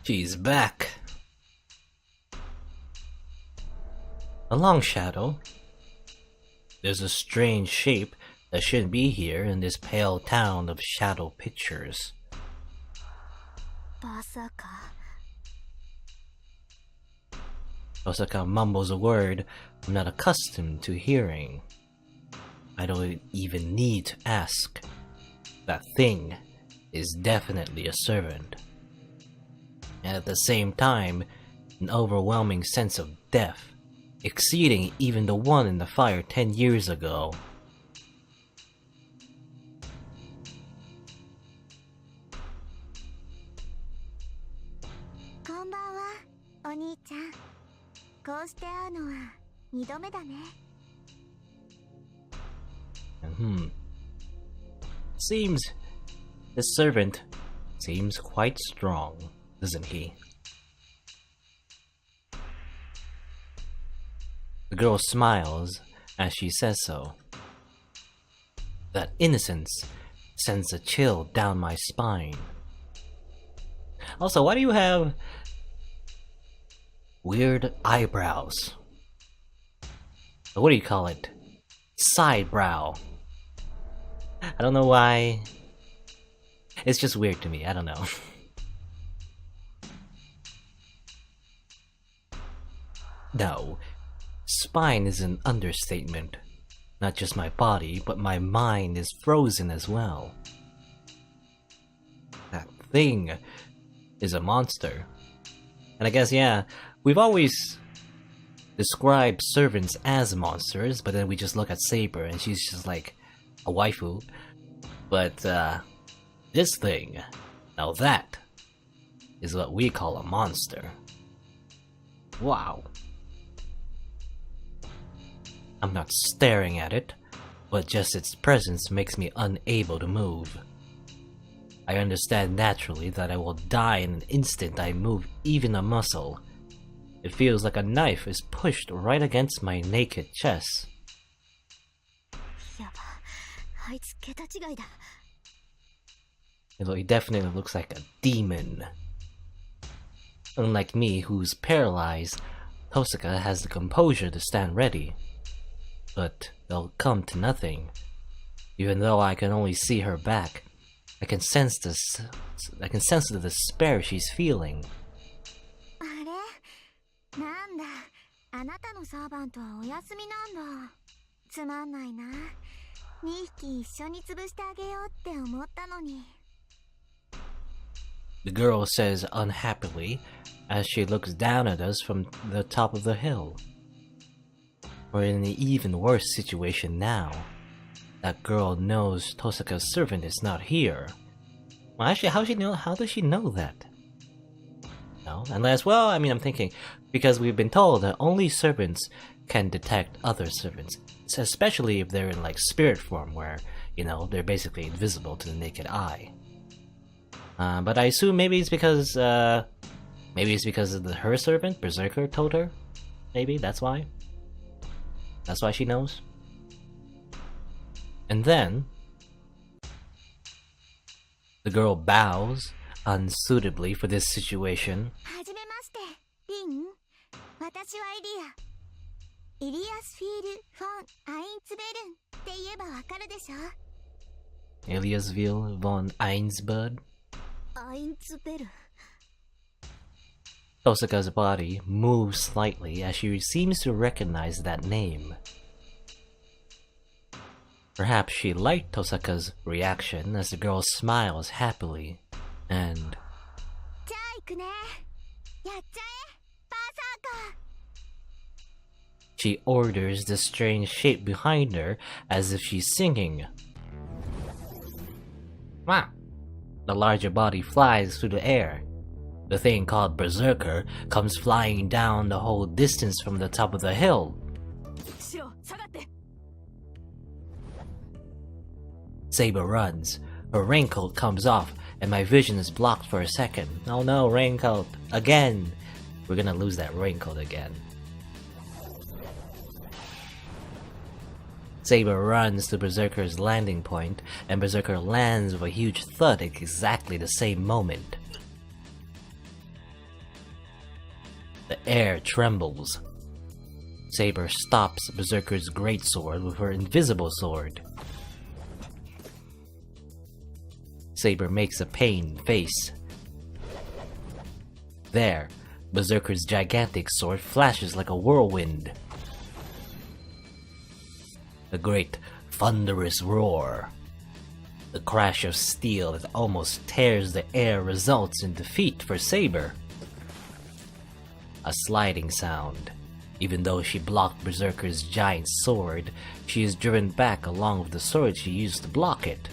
She's back. A long shadow. There's a strange shape that shouldn't be here in this pale town of shadow pictures. Berserker. Osaka mumbles a word I'm not accustomed to hearing. I don't even need to ask. That thing is definitely a servant. And at the same time, an overwhelming sense of death, exceeding even the one in the fire 10 years ago. Konbanwa, Onii-chan. こうして会うのは2度目だね。Seems the servant seems quite strong, doesn't he? The girl smiles as she says so. That innocence sends a chill down my spine. Also, why do you have weird eyebrows? What do you call it? Side brow. I don't know why. It's just weird to me, I don't know. No, spine is an understatement. Not just my body, but my mind is frozen as well. That thing is a monster. And I guess, yeah, we've always described servants as monsters, but then we just look at Saber and she's just like a waifu. But, this thing, now that is what we call a monster. Wow. I'm not staring at it, but just its presence makes me unable to move. I understand naturally that I will die in an instant I move even a muscle. It feels like a knife is pushed right against my naked chest. It definitely looks like a demon. Unlike me, who's paralyzed, Tosaka has the composure to stand ready. But they'll come to nothing. Even though I can only see her back, I can sense the despair she's feeling. The girl says unhappily as she looks down at us from the top of the hill. We're in an even worse situation now. That girl knows Tosaka's servant is not here. Well, actually, how does she know that? No, unless, well, I mean, I'm thinking, because we've been told that only servants can detect other servants, especially if they're in, like, spirit form, where, you know, they're basically invisible to the naked eye. But I assume maybe it's because of her servant, Berserker, told her? Maybe, that's why? That's why she knows? And then, the girl bows unsuitably for this situation. Eliasville von Einsbud. Tosaka's body moves slightly as she seems to recognize that name. Perhaps she liked Tosaka's reaction as the girl smiles happily, and... she orders the strange shape behind her as if she's singing. Wow! The larger body flies through the air. The thing called Berserker comes flying down the whole distance from the top of the hill. Saber runs. Her raincoat comes off, and my vision is blocked for a second. Oh no, raincoat! Again! We're gonna lose that raincoat again. Saber runs to Berserker's landing point, and Berserker lands with a huge thud at exactly the same moment. The air trembles. Saber stops Berserker's greatsword with her invisible sword. Saber makes a pained face. There, Berserker's gigantic sword flashes like a whirlwind. A great, thunderous roar. The crash of steel that almost tears the air results in defeat for Saber. A sliding sound. Even though she blocked Berserker's giant sword, she is driven back along with the sword she used to block it.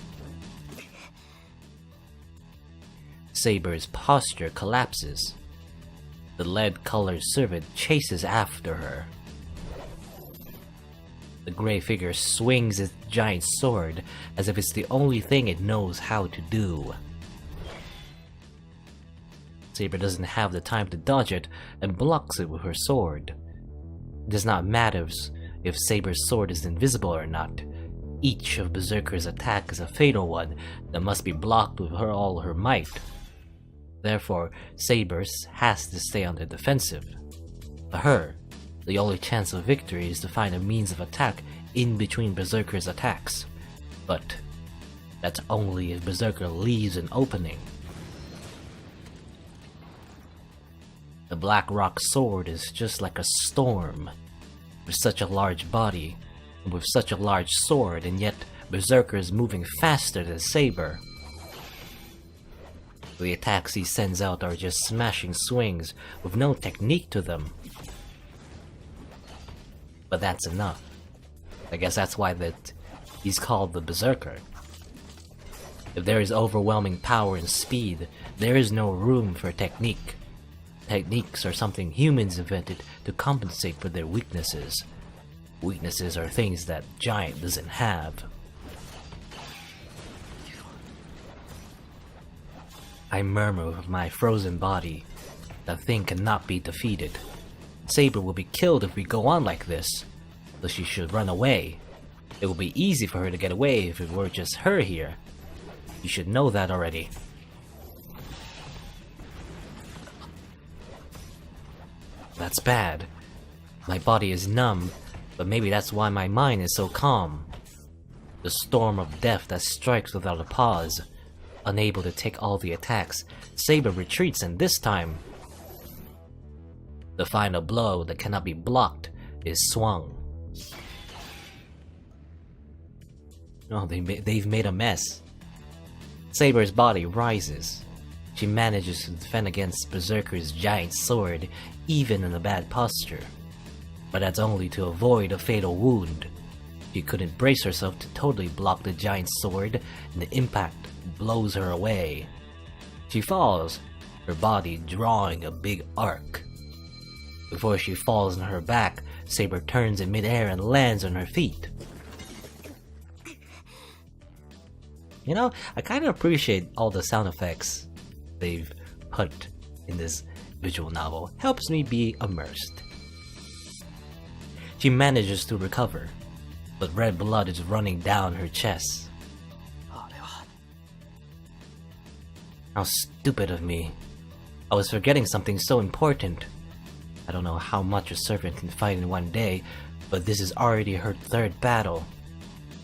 Saber's posture collapses. The lead-colored servant chases after her. The gray figure swings its giant sword as if it's the only thing it knows how to do. Saber doesn't have the time to dodge it and blocks it with her sword. It does not matter if Saber's sword is invisible or not. Each of Berserker's attacks is a fatal one that must be blocked with all her might. Therefore, Saber has to stay on the defensive. For her, the only chance of victory is to find a means of attack in between Berserker's attacks. But that's only if Berserker leaves an opening. The Black Rock sword is just like a storm. With such a large body, and with such a large sword, and yet Berserker is moving faster than Saber. The attacks he sends out are just smashing swings with no technique to them. But that's enough. I guess that's why he's called the Berserker. If there is overwhelming power and speed, there is no room for technique. Techniques are something humans invented to compensate for their weaknesses. Weaknesses are things that Giant doesn't have. I murmur with my frozen body. That thing cannot be defeated. Saber will be killed if we go on like this, so she should run away. It will be easy for her to get away if it were just her here. You should know that already. That's bad. My body is numb, but maybe that's why my mind is so calm. The storm of death that strikes without a pause. Unable to take all the attacks, Saber retreats, and this time, the final blow that cannot be blocked is swung. Oh, they've made a mess. Saber's body rises. She manages to defend against Berserker's giant sword, even in a bad posture. But that's only to avoid a fatal wound. She couldn't brace herself to totally block the giant sword, and the impact blows her away. She falls, her body drawing a big arc. Before she falls on her back, Saber turns in midair and lands on her feet. You know, I kind of appreciate all the sound effects they've put in this visual novel. Helps me be immersed. She manages to recover, but red blood is running down her chest. How stupid of me. I was forgetting something so important. I don't know how much a servant can fight in one day, but this is already her third battle.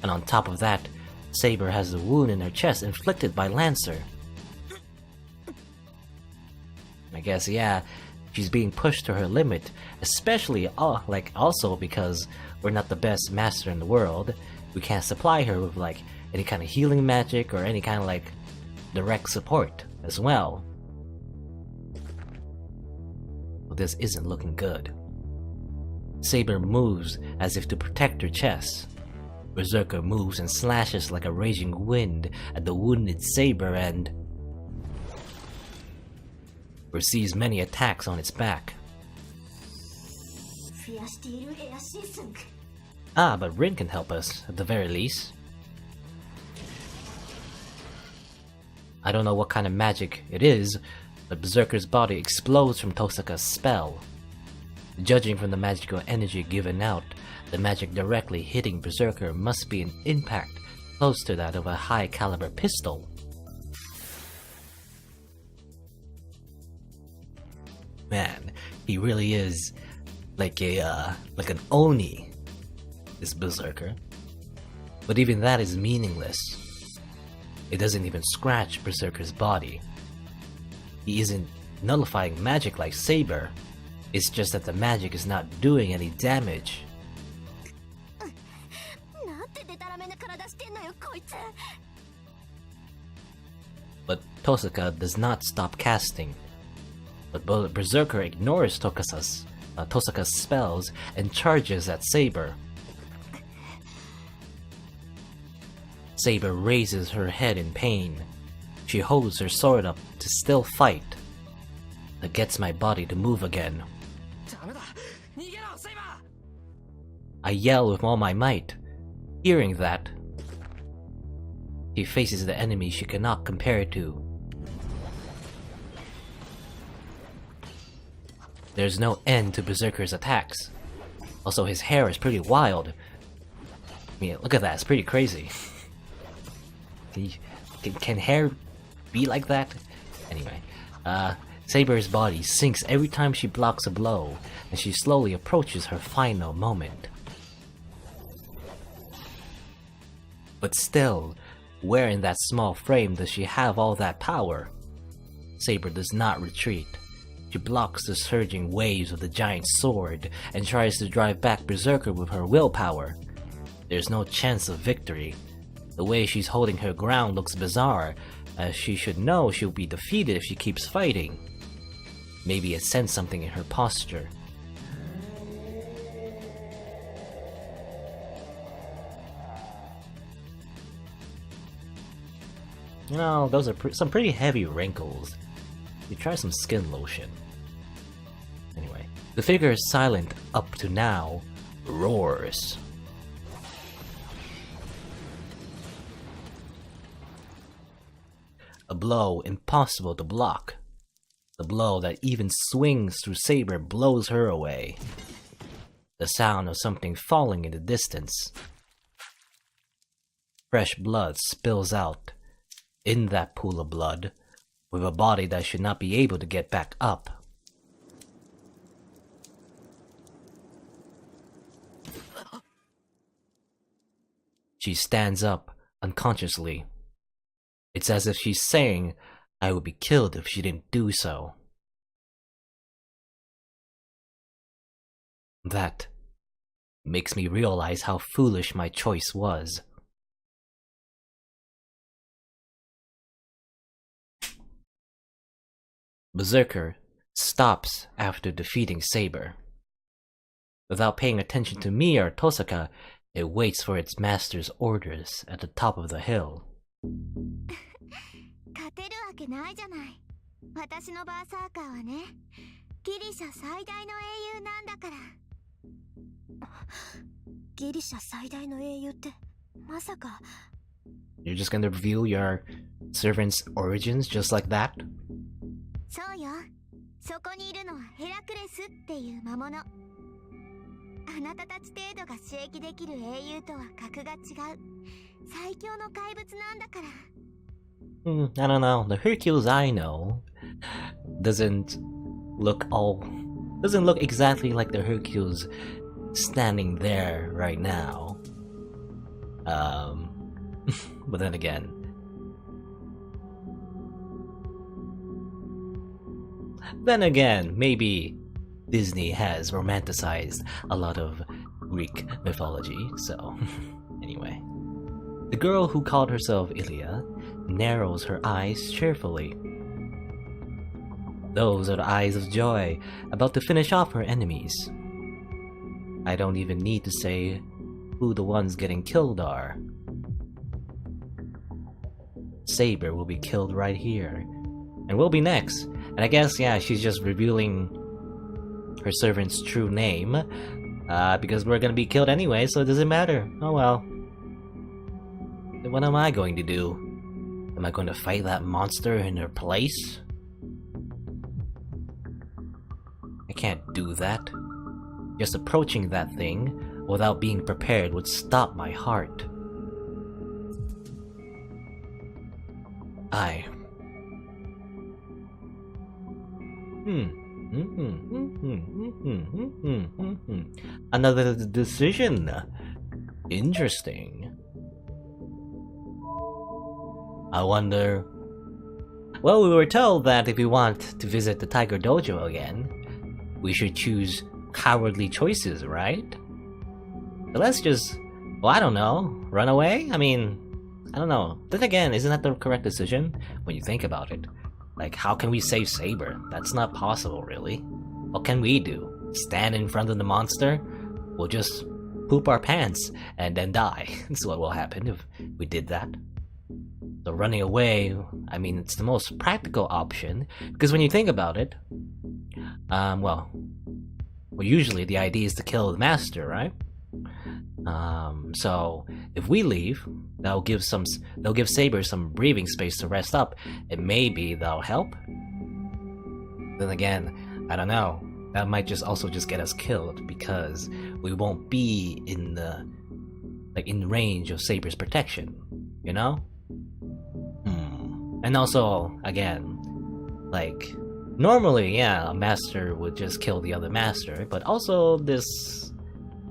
And on top of that, Saber has a wound in her chest inflicted by Lancer. I guess, yeah, she's being pushed to her limit, especially also because we're not the best master in the world. We can't supply her with any kind of healing magic or any kind of direct support as well. Well, this isn't looking good. Saber moves as if to protect her chest. Berserker moves and slashes like a raging wind at the wounded Saber and receives many attacks on its back. But Rin can help us, at the very least. I don't know what kind of magic it is, but Berserker's body explodes from Tosaka's spell. Judging from the magical energy given out, the magic directly hitting Berserker must be an impact close to that of a high-caliber pistol. Man, he really is like an Oni, this Berserker. But even that is meaningless. It doesn't even scratch Berserker's body. He isn't nullifying magic like Saber. It's just that the magic is not doing any damage. But Tosaka does not stop casting. But Berserker ignores Tosaka's spells and charges at Saber. Saber raises her head in pain. She holds her sword up to still fight. That gets my body to move again. I yell with all my might. Hearing that, she faces the enemy she cannot compare to. There's no end to Berserker's attacks. Also, his hair is pretty wild. I mean, look at that, it's pretty crazy. Can hair be like that? Anyway, Saber's body sinks every time she blocks a blow, and she slowly approaches her final moment. But still, where in that small frame does she have all that power? Saber does not retreat. She blocks the surging waves of the giant sword and tries to drive back Berserker with her willpower. There's no chance of victory. The way she's holding her ground looks bizarre, as she should know she'll be defeated if she keeps fighting. Maybe it sensed something in her posture. You know, those are some pretty heavy wrinkles. You try some skin lotion. Anyway, the figure is silent up to now, roars. A blow impossible to block. The blow that even swings through Saber blows her away. The sound of something falling in the distance. Fresh blood spills out. In that pool of blood, with a body that should not be able to get back up. She stands up, unconsciously. It's as if she's saying, I would be killed if she didn't do so. That makes me realize how foolish my choice was. Berserker stops after defeating Saber. Without paying attention to me or Tosaka, it waits for its master's orders at the top of the hill. 勝てるわけないじゃない。私のバーサーカーはね、ギリシャ最大の英雄なんだから。ギリシャ最大の英雄ってまさか。You're just gonna reveal your servant's origins just like that? そうよ。そこにいるのはヘラクレスっていう魔物。あなたたち程度が刺激できる英雄とは格が違う。最強の怪物なんだから。I don't know. The Hercules I know doesn't look exactly like the Hercules standing there right now. But then again, maybe Disney has romanticized a lot of Greek mythology, so anyway. The girl who called herself Ilia narrows her eyes cheerfully. Those are the eyes of joy, about to finish off her enemies. I don't even need to say who the ones getting killed are. Saber will be killed right here, and will be next. And I guess, yeah, she's just revealing her servant's true name, because we're gonna be killed anyway, so it doesn't matter. Oh well. Then what am I going to do? Am I going to fight that monster in her place? I can't do that. Just approaching that thing without being prepared would stop my heart. Another decision. Interesting. I wonder... Well, we were told that if we want to visit the Tiger Dojo again, we should choose cowardly choices, right? So let's just... Well, I don't know. Run away? I mean... I don't know. Then again, isn't that the correct decision? When you think about it. Like, how can we save Saber? That's not possible, really. What can we do? Stand in front of the monster? We'll just poop our pants and then die. That's what will happen if we did that. So running away, I mean, it's the most practical option, because when you think about it, well, usually the idea is to kill the master, right? So if we leave, they'll give Saber some breathing space to rest up, and maybe that'll help. Then again, I don't know. That might also get us killed because we won't be in range of Saber's protection, you know? And also, again, like, normally, yeah, a master would just kill the other master, but also this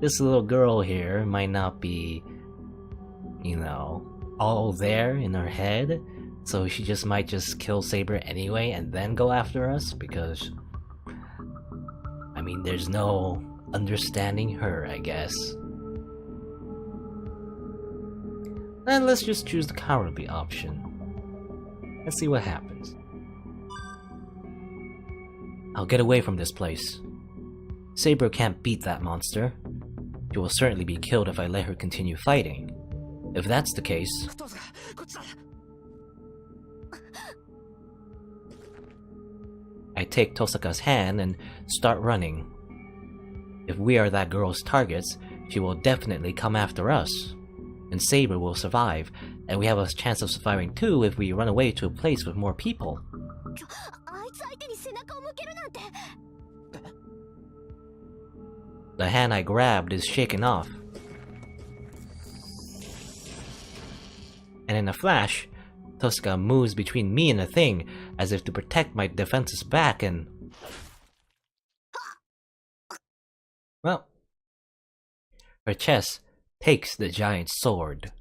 little girl here might not be, you know, all there in her head, so she might just kill Saber anyway and then go after us, because, I mean, there's no understanding her, I guess. And let's just choose the cowardly option. Let's see what happens. I'll get away from this place. Saber can't beat that monster. She will certainly be killed if I let her continue fighting. If that's the case... I take Tosaka's hand and start running. If we are that girl's targets, she will definitely come after us. And Saber will survive, and we have a chance of surviving too if we run away to a place with more people. The hand I grabbed is shaken off. And in a flash, Tosaka moves between me and the thing, as if to protect my defenses back, and... Well... Her chest takes the giant's sword.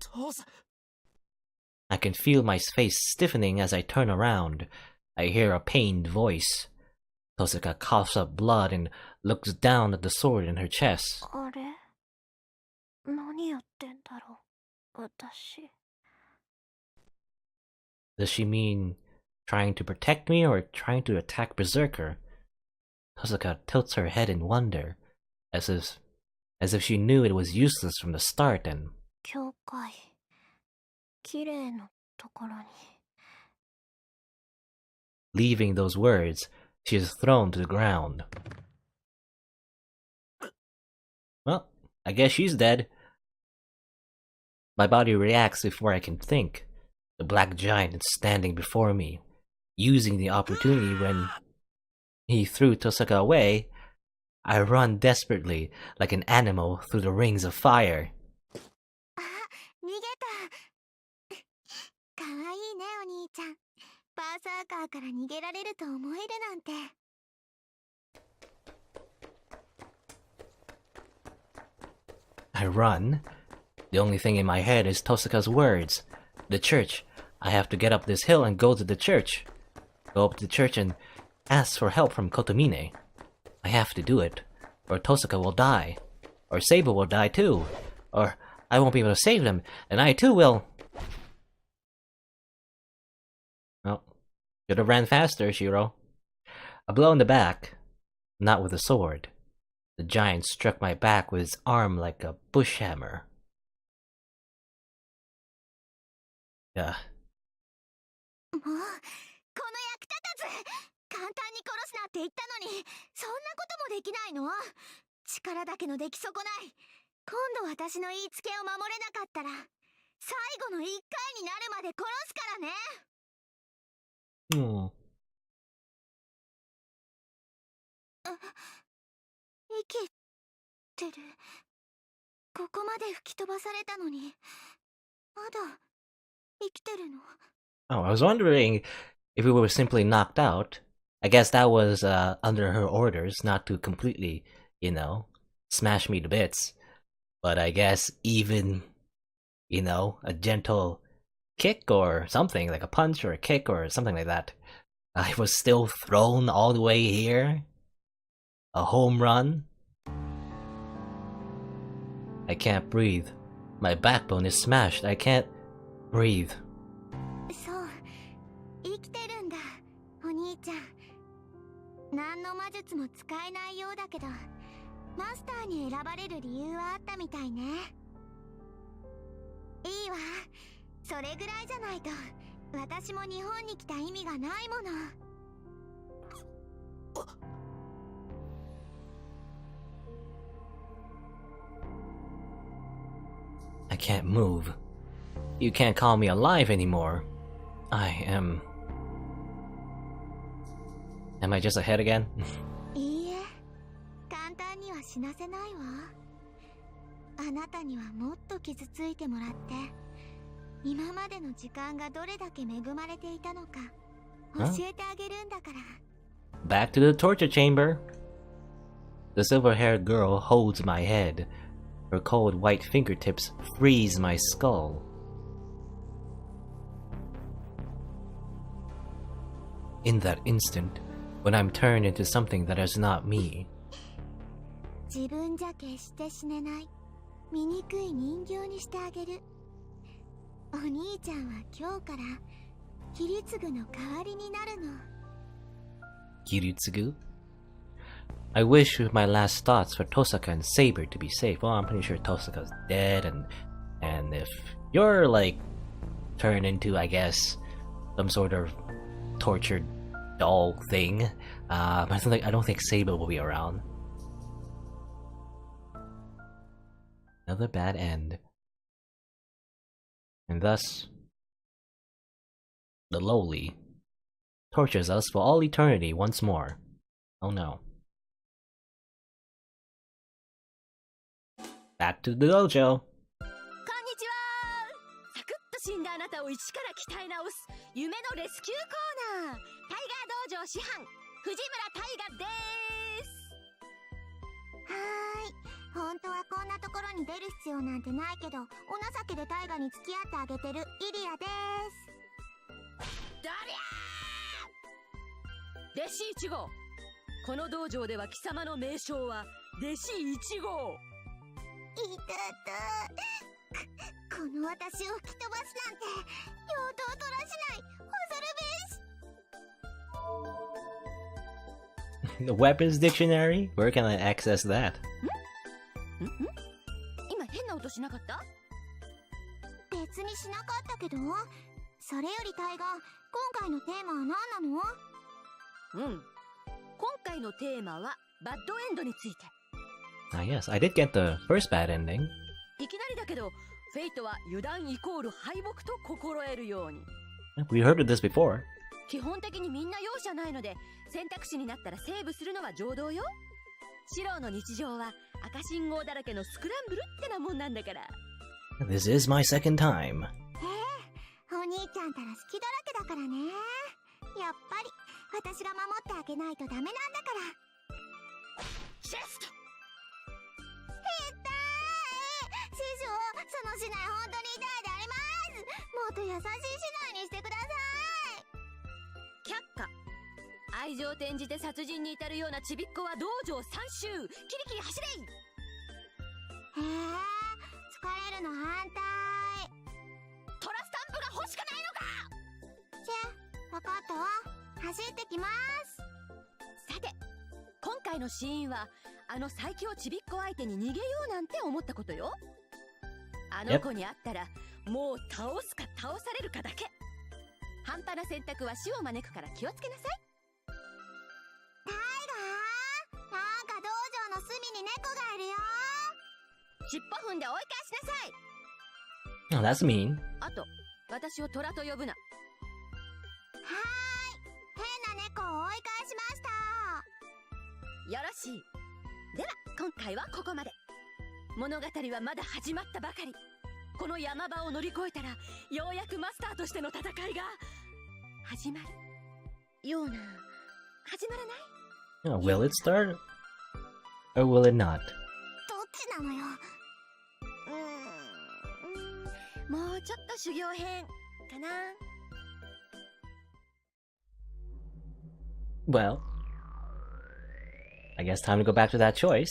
I can feel my face stiffening as I turn around. I hear a pained voice. Tosaka coughs up blood and looks down at the sword in her chest. Does she mean trying to protect me or trying to attack Berserker? Tosaka tilts her head in wonder, as if she knew it was useless from the start, and... Leaving those words, she is thrown to the ground. Well, I guess she's dead. My body reacts before I can think. The black giant is standing before me, using the opportunity when he threw Tosaka away. I run desperately, like an animal through the rings of fire. I run. The only thing in my head is Tosaka's words. The church. I have to get up this hill and go to the church. Go up to the church and ask for help from Kotomine. I have to do it, or Tosaka will die. Or Saber will die too. Or I won't be able to save them, and I too will... Well, should have ran faster, Shiro. A blow in the back, not with a sword. The giant struck my back with his arm like a bush hammer. Yeah. Oh. Oh, I was wondering if we were simply knocked out, I guess that was under her orders, not to completely, smash me to bits. But I guess even, a gentle kick or something, like a punch or a kick or something like that, I was still thrown all the way here. A home run. I can't breathe. My backbone is smashed. I can't breathe. そう、生きてるんだ、お兄ちゃん。何の魔術も使えないようだけど、マスターに選ばれる理由はあったみたいね。いいわ、それぐらいじゃないと私も日本に来た意味がないもの。I can't move. You can't call me alive anymore. Am I just ahead again? いいえ、簡単には死なせないわ。あなたにはもっと傷ついてもらって、今までの時間がどれだけ恵まれていたのか教えてあげるんだから。Back to the torture chamber. The silver-haired girl holds my head. Her cold white fingertips freeze my skull. In that instant, when I'm turned into something that is not me. 自分じゃ決して死ねない醜い人形にしてあげる。お兄ちゃんは今日からキリツグの代わりになるの。Kiritsugu? I wish with my last thoughts for Tosaka and Saber to be safe. Well, I'm pretty sure Tosaka's dead, and if you're like turned into, I guess, some sort of tortured doll thing, I don't think Saber will be around. Another bad end. And thus, the lowly tortures us for all eternity once more. Oh no. Back to the dojo. こんにちは。サクッと死んだあなたを一から鍛え直す夢のレスキューコーナー、タイガー道場師範藤村大我です。はーい、本当はこんなところに出る必要なんてないけど、お情けでタイガに付き合ってあげてるイリアです。だりゃー、弟子1号。この道場では貴様の名称は弟子1号。いたた、この私を吹き飛ばすなんて用途を取らしない恐るべし。 The weapons dictionary? Where can I access that? 今変な音しなかった？別にしなかったけど、それよりタイガ、今回のテーマは何なの？今回のテーマはバッドエンドについて。Ah, yes, I did get the first bad ending. いきなりだけど、フェイトは油断イコール敗北と心得るように。We heard of this before. 基本的にみんな容赦ないので、選択肢になったらセーブするのは常道よ。シローの日常は赤信号だらけのスクランブルってなもんなんだから。This is my second time. お兄ちゃんたら好きだらけだからね。やっぱり私が守ってあげないとダメなんだから。チェスト。師匠、その市内本当に痛いであります。もっと優しい市内にしてください。却下。愛情転じて殺人に至るようなちびっこは道場3周。キリキリ走れい。疲れるの反対。トラスタンプが欲しくないのか。わかったわ。走ってきます。さて、今回のシーンはあの最強ちびっ子相手に逃げようなんて思ったことよ。あの子に会ったらもう倒すか倒されるかだけ。半端な選択は死を招くから気をつけなさい。タイガー、なんか道場の隅に猫がいるよ。尻尾踏んで追い返しなさい。Oh, that's mean. あと、私を虎と呼ぶな。はーい、変な猫を追い返しました。よろしい。では今回はここまで。物語はまだ始まったばかり。この山場を乗り越えたら、ようやくマスターとしての戦いが始まるような始まらない？ Will it start? Or will it not? どっちなのよ。もうちょっと修行編かな。Well, I guess time to go back to that choice.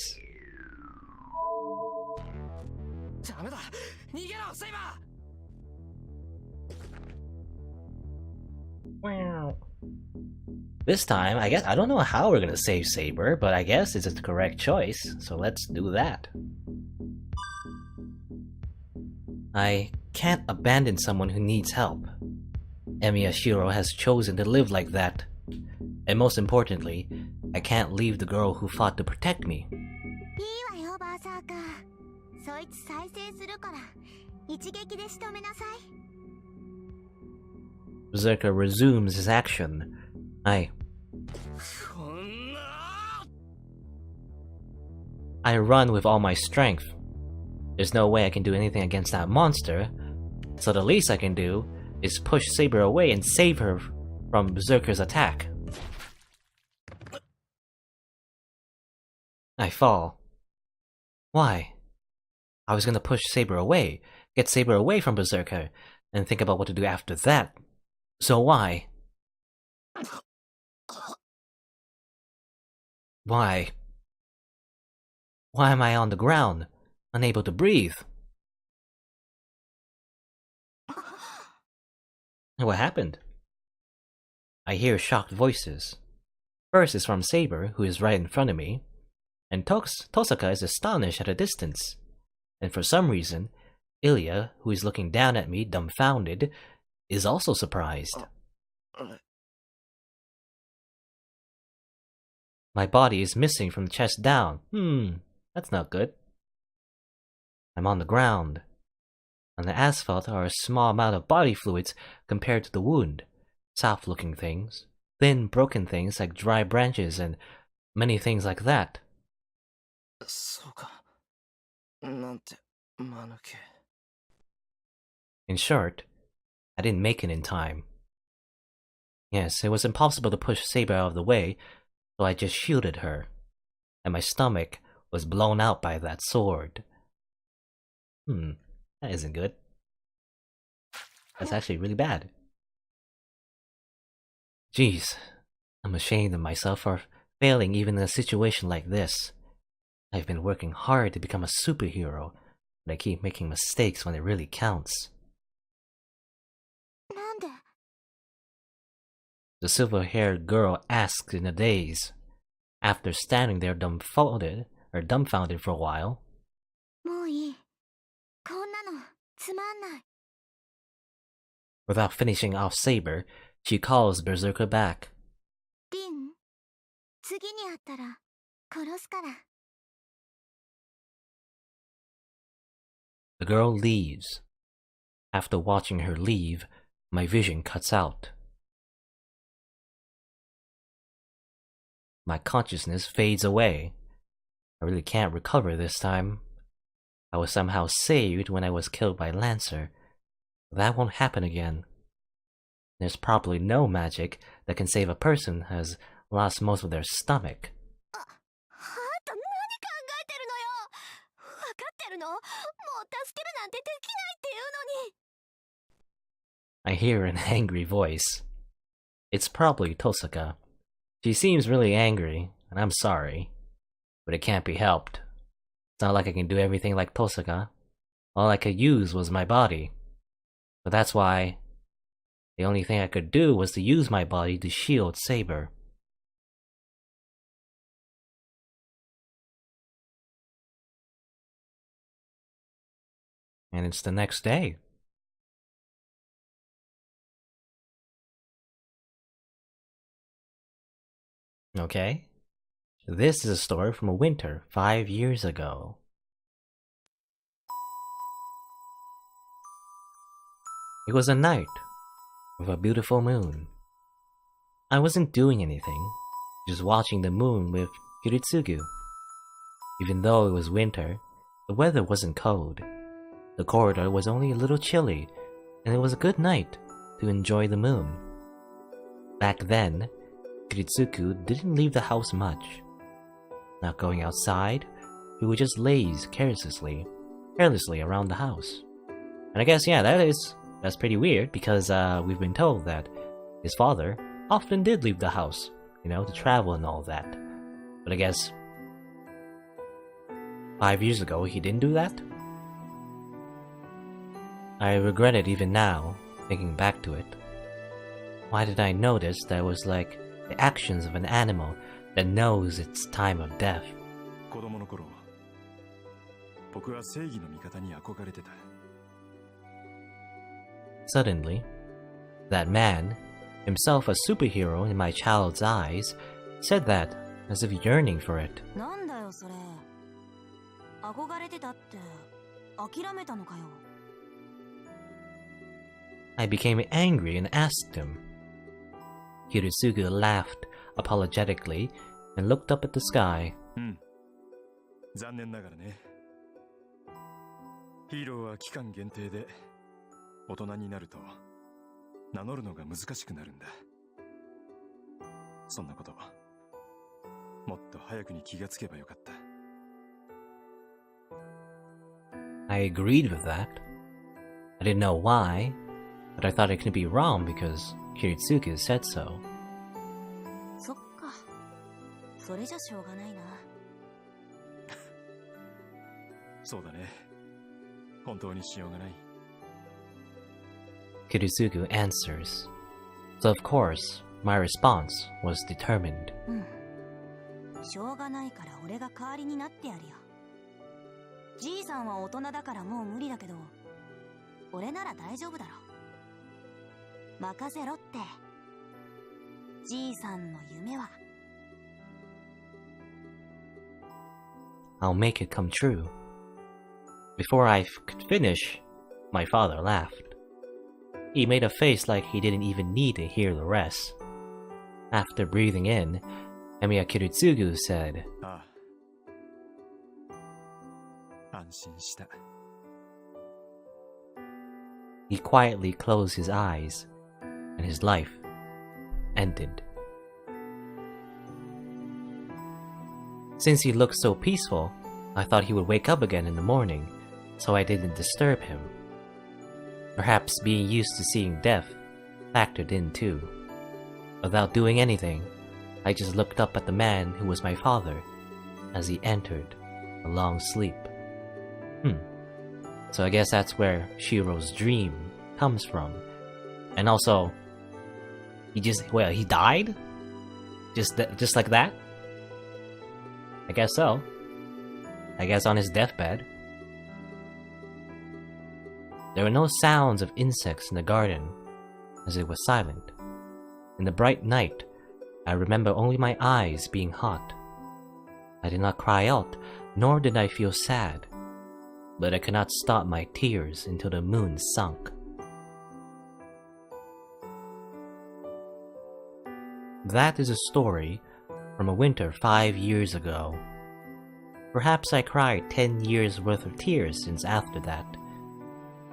ダメだ、逃げろセイバー。 Wow. This time, I guess I don't know how we're gonna save Saber, but I guess it's the correct choice, so let's do that. I can't abandon someone who needs help. Emiyashiro has chosen to live like that. And most importantly, I can't leave the girl who fought to protect me. いいわよ、バーサーカー。そいつ再生するから、一撃で仕留めなさい。Berserker resumes his action. I run with all my strength. There's no way I can do anything against that monster, so the least I can do is push Saber away and save her from Berserker's attack. I fall. Why? I was gonna push Saber away, get Saber away from Berserker, and think about what to do after that. So why? Why? Why am I on the ground, unable to breathe? What happened? I hear shocked voices. First is from Saber, who is right in front of me, and Tosaka is astonished at a distance. And for some reason, Ilya, who is looking down at me dumbfounded, is also surprised. My body is missing from the chest down. That's not good. I'm on the ground. On the asphalt are a small amount of body fluids compared to the wound. Soft-looking things, thin, broken things like dry branches, and many things like that. そうか。なんて間抜け。 In short, I didn't make it in time. Yes, it was impossible to push Saber out of the way, so I just shielded her. And my stomach was blown out by that sword. That isn't good. That's actually really bad. Jeez, I'm ashamed of myself for failing even in a situation like this. I've been working hard to become a superhero, but I keep making mistakes when it really counts. なんで？ The silver-haired girl asked in a daze, after standing there dumbfounded for a while. もういい。こんなのつまんない。 Without finishing off Saber, she calls Berserker back. リン、次に会ったら殺すから。 The girl leaves. After watching her leave, my vision cuts out. My consciousness fades away. I really can't recover this time. I was somehow saved when I was killed by Lancer. That won't happen again. There's probably no magic that can save a person who has lost most of their stomach. はあと何考えてるのよ。わかってるの？もう助けるなんてできないっていうのに。 I hear an angry voice. It's probably Tosaka. She seems really angry, and I'm sorry. But it can't be helped. It's not like I can do everything like Tosaka. All I could use was my body. But that's why the only thing I could do was to use my body to shield Saber. And it's the next day. Okay. This is a story from a winter 5 years ago. It was a night with a beautiful moon. I wasn't doing anything, just watching the moon with Kiritsugu. Even though it was winter, the weather wasn't cold. The corridor was only a little chilly, and it was a good night to enjoy the moon. Back then, Kiritsugu didn't leave the house much. Not going outside, he would just laze carelessly around the house. And I guess, yeah, that's pretty weird because we've been told that his father often did leave the house, to travel and all that. But I guess 5 years ago he didn't do that? I regret it even now, thinking back to it. Why did I notice that it was like the actions of an animal that knows its time of death? 子供の頃、僕は正義の味方に憧れてた。 Suddenly, that man, himself a superhero in my child's eyes, said that as if yearning for it. なんだよそれ。憧れてたって諦めたのかよ。 I became angry and asked him. Kiritsugu laughed apologetically and looked up at the sky. 残念ながらね。ヒーローは期間限定で、大人になると名乗るのが難しくなるんだ。そんなこと、もっと早くに気がつけばよかった。I agreed with that. I didn't know why, but I thought it could be wrong because Kiritsugu said so. そっか。それじゃしょうがないな。そうだね。本当にしようがない。 Kiritsugu answers. So of course, my response was determined. しょうがないから俺が代わりになってやるよ。じいさんは大人だからもう無理だけど、俺なら大丈夫だろ。任せろって。じいさんの夢は。I'll make it come true. Before I could finish, my father laughed. He made a face like he didn't even need to hear the rest. After breathing in, Emiya Kiritsugu said, ああ、安心した。 He quietly closed his eyes, and his life ended. Since he looked so peaceful, I thought he would wake up again in the morning, so I didn't disturb him. Perhaps being used to seeing death factored in too. Without doing anything, I just looked up at the man who was my father as he entered a long sleep. So I guess that's where Shiro's dream comes from. And also, he died? Just like that? I guess so. I guess on his deathbed. There were no sounds of insects in the garden, as it was silent. In the bright night, I remember only my eyes being hot. I did not cry out, nor did I feel sad, but I could not stop my tears until the moon sunk. That is a story from a winter 5 years ago. Perhaps I cried 10 years worth of tears since after that.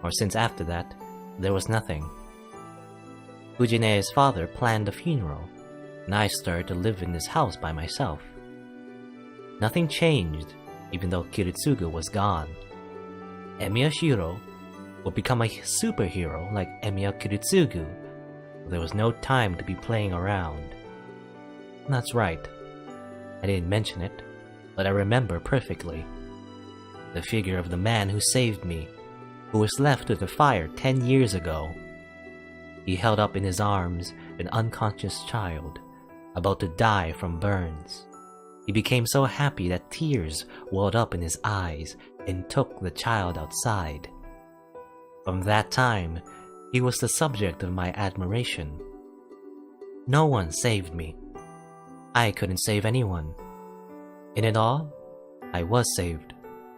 Or since after that, there was nothing. Fujine's father planned a funeral, and I started to live in this house by myself. Nothing changed, even though Kiritsugu was gone. Emiya Shiro would become a superhero like Emiya Kiritsugu. There was no time to be playing around. That's right. I didn't mention it, but I remember perfectly. The figure of the man who saved me, who was left with the fire 10 years ago. He held up in his arms an unconscious child, about to die from burns. He became so happy that tears welled up in his eyes and took the child outside. From that time, he was the subject of my admiration. No one saved me. I couldn't save anyone. In it all, I was saved,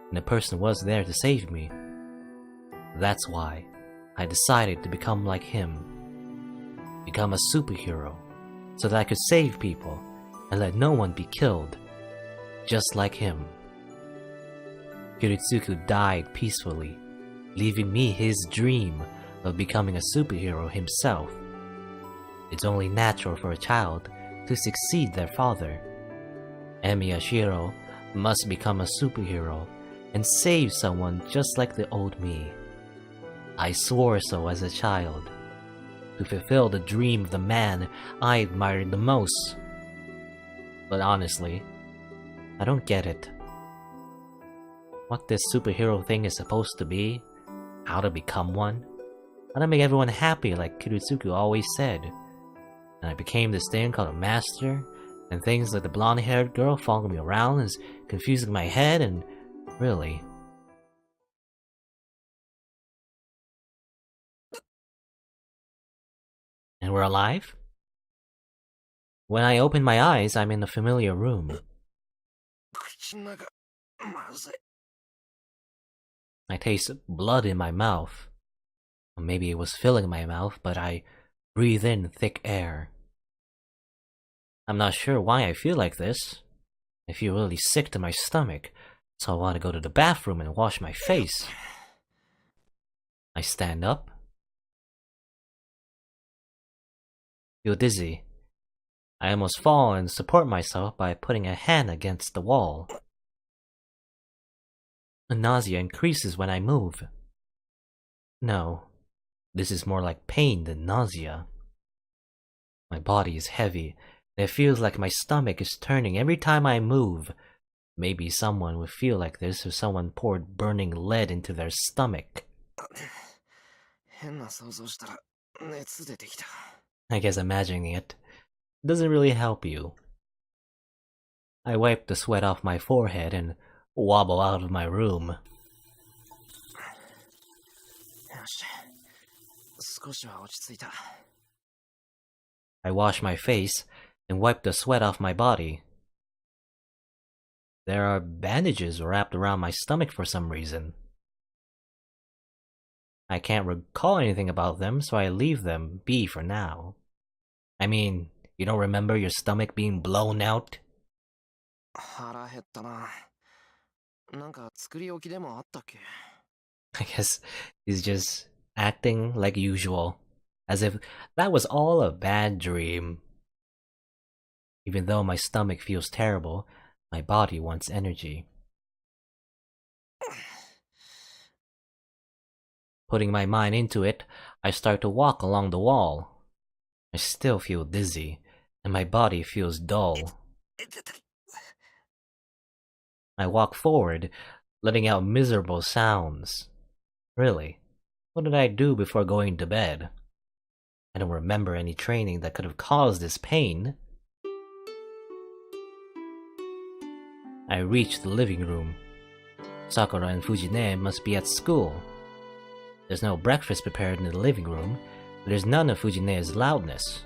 and a person was there to save me. That's why I decided to become like him. Become a superhero, so that I could save people and let no one be killed, just like him. Kiritsugu died peacefully, leaving me his dream of becoming a superhero himself. It's only natural for a child to succeed their father. Emi Ashiro must become a superhero and save someone just like the old me. I swore so as a child, to fulfill the dream of the man I admired the most. But honestly, I don't get it. What this superhero thing is supposed to be, how to become one, how to make everyone happy like Kirutsuku always said. And I became this thing called a master, and things like the blonde-haired girl following me around is confusing my head, and really. And we're alive? When I open my eyes, I'm in a familiar room. I taste blood in my mouth. Or maybe it was filling my mouth, but I breathe in thick air. I'm not sure why I feel like this. I feel really sick to my stomach, so I want to go to the bathroom and wash my face. I stand up. Feel dizzy. I almost fall and support myself by putting a hand against the wall. The nausea increases when I move. No, this is more like pain than nausea. My body is heavy, and it feels like my stomach is turning every time I move. Maybe someone would feel like this if someone poured burning lead into their stomach. I guess imagining it doesn't really help you. I wipe the sweat off my forehead and wobble out of my room. I wash my face and wipe the sweat off my body. There are bandages wrapped around my stomach for some reason. I can't recall anything about them, so I leave them be for now. I mean, you don't remember your stomach being blown out? I guess he's just acting like usual, as if that was all a bad dream. Even though my stomach feels terrible, my body wants energy. Putting my mind into it, I start to walk along the wall. I still feel dizzy, and my body feels dull. I walk forward, letting out miserable sounds. Really, what did I do before going to bed? I don't remember any training that could have caused this pain. I reach the living room. Sakura and Fujine must be at school. There's no breakfast prepared in the living room, but there's none of Fujine's loudness.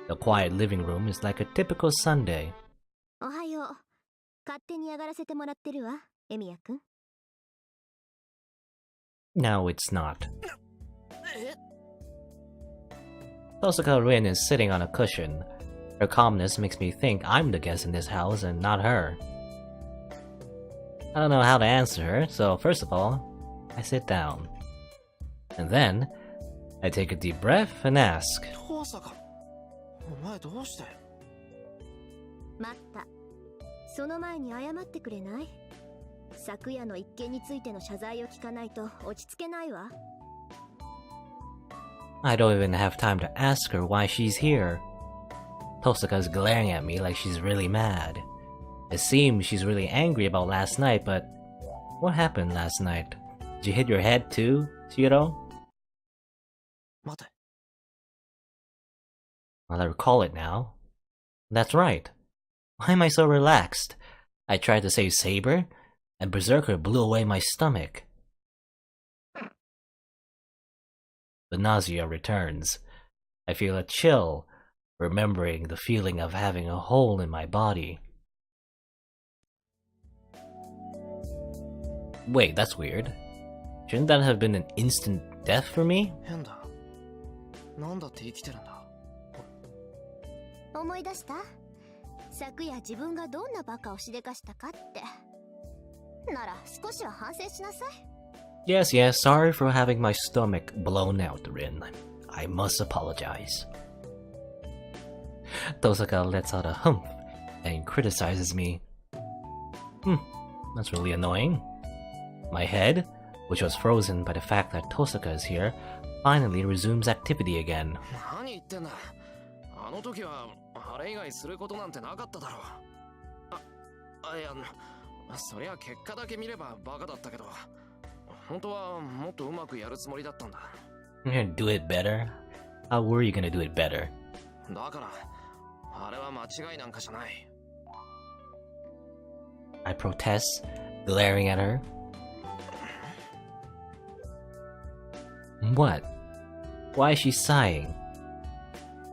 The quiet living room is like a typical Sunday. No, it's not. Tosaka Rin is sitting on a cushion. Her calmness makes me think I'm the guest in this house and not her. I don't know how to answer her, so first of all, I sit down. And then, I take a deep breath and ask. I don't even have time to ask her why she's here. Tosaka's glaring at me like she's really mad. It seems she's really angry about last night, but what happened last night? Did you hit your head too, Shiro? Well, I recall it now. That's right. Why am I so relaxed? I tried to say Saber, and Berserker blew away my stomach. The nausea returns. I feel a chill, remembering the feeling of having a hole in my body. Wait, that's weird. Shouldn't that have been an instant death for me? 思い出した？昨夜自分がどんなバカをしでかしたかって。なら少しは反省しなさい。Yes, sorry for having my stomach blown out, Rin. I must apologize. Tosaka lets out a humph and criticizes me. That's really annoying. My head, which was frozen by the fact that Tosaka is here, finally resumes activity again. 何言ってんだ。あの時はあれ以外することなんてなかっただろう。いや、そりゃ結果だけ見ればバカだったけど、本当はもっとうまくやるつもりだったんだ。You're gonna do it better? How were you gonna do it better? だから、あれは間違いなんかじゃない。I protest, glaring at her. What? Why is she sighing?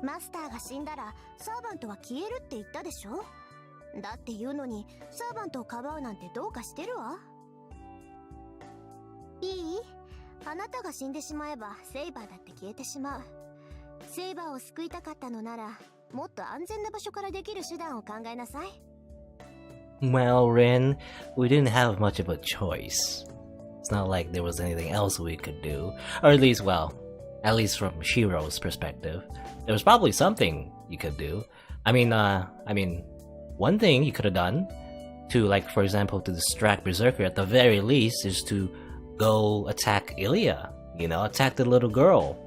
マスターが死んだらサーバントは消えるって言ったでしょ。だって言うのにサーバントをかばうなんてどうかしてるわ。いい？あなたが死んでしまえばセイバーだって消えてしまう。セイバーを救いたかったのならもっと安全な場所からできる手段を考えなさい。Well, Rin, we didn't have much of a choice. It's not like there was anything else we could do. Or at least, well, at least from Shiro's perspective. There was probably something you could do. I mean, one thing you could have done to, like, for example, to distract Berserker at the very least is to go attack Ilya, you know, attack the little girl.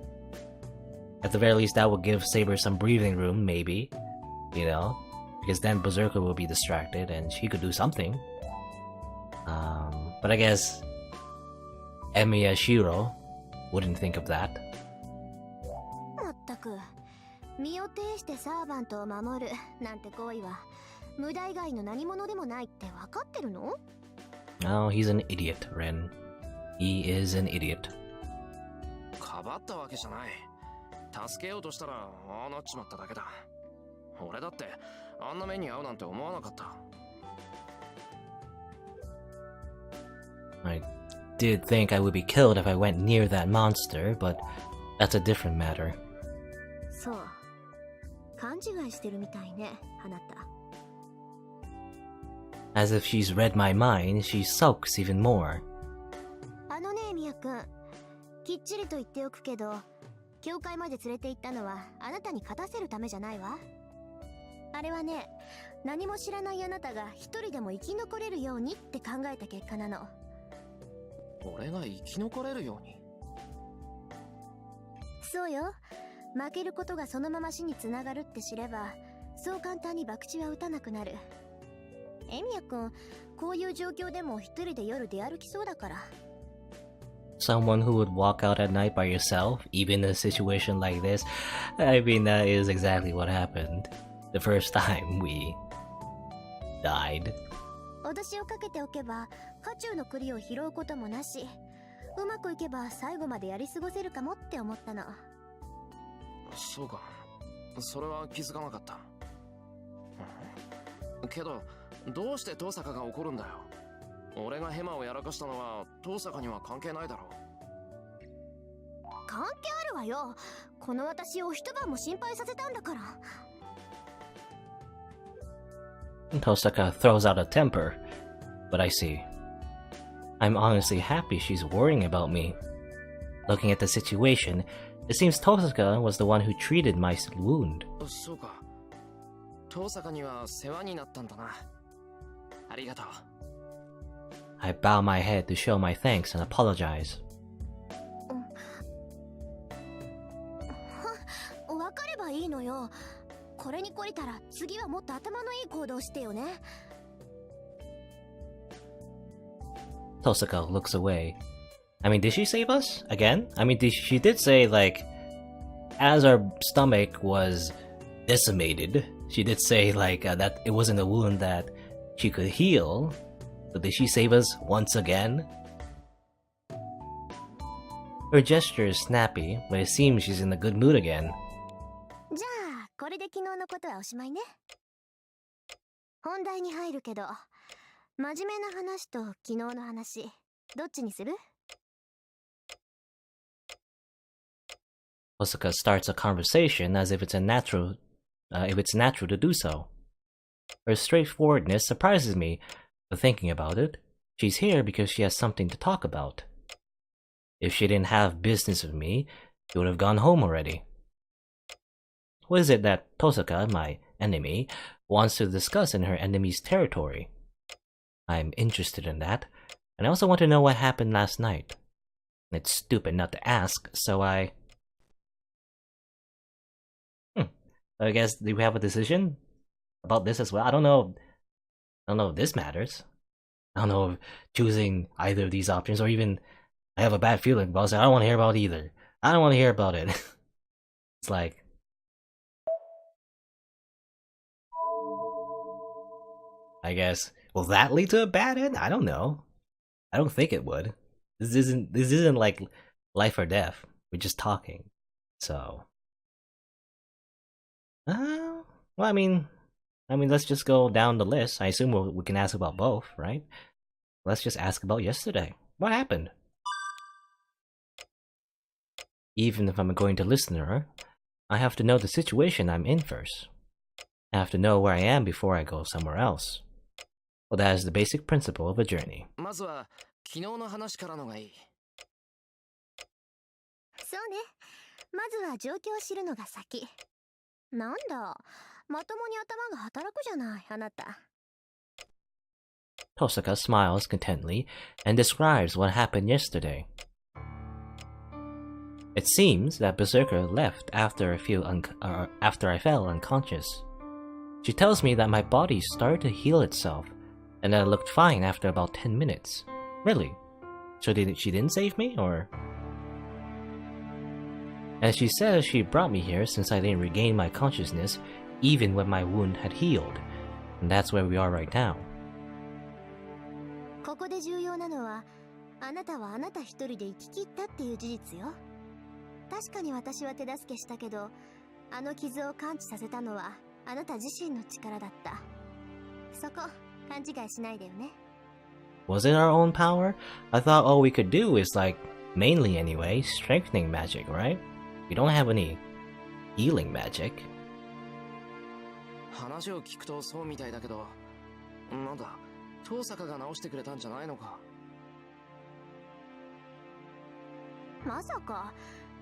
At the very least, that would give Saber some breathing room, maybe, you know, because then Berserker will be distracted and she could do something. But I guess Emiya Shiro wouldn't think of that. まったく、身を挺してサーバントを守るなんて行為は無駄以外の何者でもないって分かってるの？ Oh, he's an idiot, Ren. He is an idiot. かばったわけじゃない。助けようとしたらああなっちまっただけだ。俺だってあんな目に遭うなんて思わなかった。I did think I would be killed if I went near that monster, but that's a different matter. そう。勘違いしてるみたいね、あなた。As if she's read my mind, she sulks even more. あのね、ミヤ君。きっちりと言っておくけど、教会まで連れて行ったのはあなたに勝たせるためじゃないわ。あれはね、何も知らないあなたが一人でも生き残れるようにって考えた結果なの。俺が生き残れるように？そうよ。負けることがそのまま死につながるって知れば、そう簡単に博打は打たなくなる。エミヤ君、こういう状況でも一人で夜出歩きそうだから。Someone who would walk out at night by yourself, even in a situation like this? I mean, that is exactly what happened the first time we died. 脅しをかけておけば、渦中の栗を拾うこともなし、うまくいけば最後までやり過ごせるかもって思ったの。そうか。それは気づかなかった。けど、どうして遠坂が怒るんだよ。俺がヘマをやらかしたのは遠坂には関係ないだろう。関係あるわよ。この私を一晩も心配させたんだから。Tosaka throws out a temper, but I see. I'm honestly happy she's worrying about me. Looking at the situation, it seems Tosaka was the one who treated my wound. そうか。遠坂には世話になったんだな。ありがとう。I bow my head to show my thanks and apologize. わかればいいのよ。これに懲りたら次はもっと頭のいい行動してよね。Tosaka looks away. I mean, did she save us? Again? I mean, she did say, like, as our stomach was decimated, she did say, like, that it wasn't a wound that she could heal. So did she save us once again? Her gesture is snappy, but it seems she's in a good mood again. じゃあ、これで昨日のことはおしまいね。本題に入るけど、真面目な話と昨日の話、どっちにする？ Osaka starts a conversation as if it's natural to do so. Her straightforwardness surprises me, but thinking about it, she's here because she has something to talk about. If she didn't have business with me, she would have gone home already. What is it that Tosaka, my enemy, wants to discuss in her enemy's territory? I'm interested in that, and I also want to know what happened last night. It's stupid not to ask, so I guess, do we have a decision about this as well? I don't know if this matters. I don't know if choosing either of these options, or even I have a bad feeling about it. I don't want to hear about either. I don't want to hear about it. It's like, I guess, will that lead to a bad end? I don't know. I don't think it would. This isn't like life or death. We're just talking. So, well, I mean, let's just go down the list. I assume we can ask about both, right? Let's just ask about yesterday. What happened? Even if I'm going to listen to her, I have to know the situation I'm in first. I have to know where I am before I go somewhere else. Well, that is the basic principle of a journey. まずは昨日の話からのがいい。そうね。まずは状況を知るのが先。なんだ、まともに頭が働くじゃない、あなた。Tosaka smiles contentedly and describes what happened yesterday. It seems that Berserker left after I fell unconscious. She tells me that my body started to heal itself, and that I looked fine after about 10 minutes. Really? So she didn't save me, or? And she says she brought me here since I didn't regain my consciousness even when my wound had healed. And that's where we are right now. ここで重要なのは、あなたはあなた一人で生き切ったっていう事実よ。確かに私は手助けしたけど、あの傷を完治させたのはあなた自身の力だった。そこ、勘違いしないでよね。Was it our own power? I thought all we could do is like, mainly anyway, strengthening magic, right? We don't have any healing magic. 話を聞くとそうみたいだけど、なんだ、遠坂が直してくれたんじゃないのか。まさか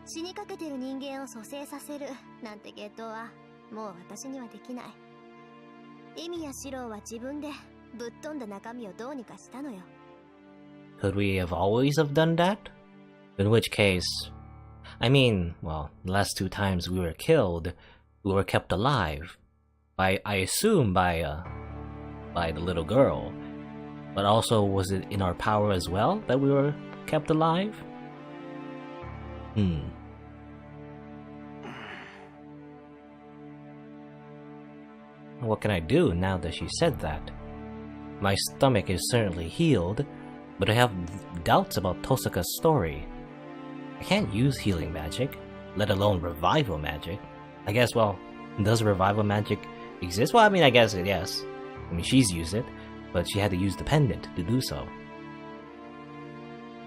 死にかけてる人間を蘇生させるなんて芸当はもう私にはできない。意味や四郎は自分でぶっ飛んだ中身をどうにかしたのよ。Could we have always have done that? In which case, I mean, well, the last two times we were killed, we were kept alive. I assume by the little girl. But also, was it in our power as well that we were kept alive? What can I do now that she said that? My stomach is certainly healed, but I have doubts about Tosaka's story. I can't use healing magic, let alone revival magic. I guess, well, does revival magic exist? Well, I mean, I guess yes. I mean, she's used it, but she had to use the pendant to do so.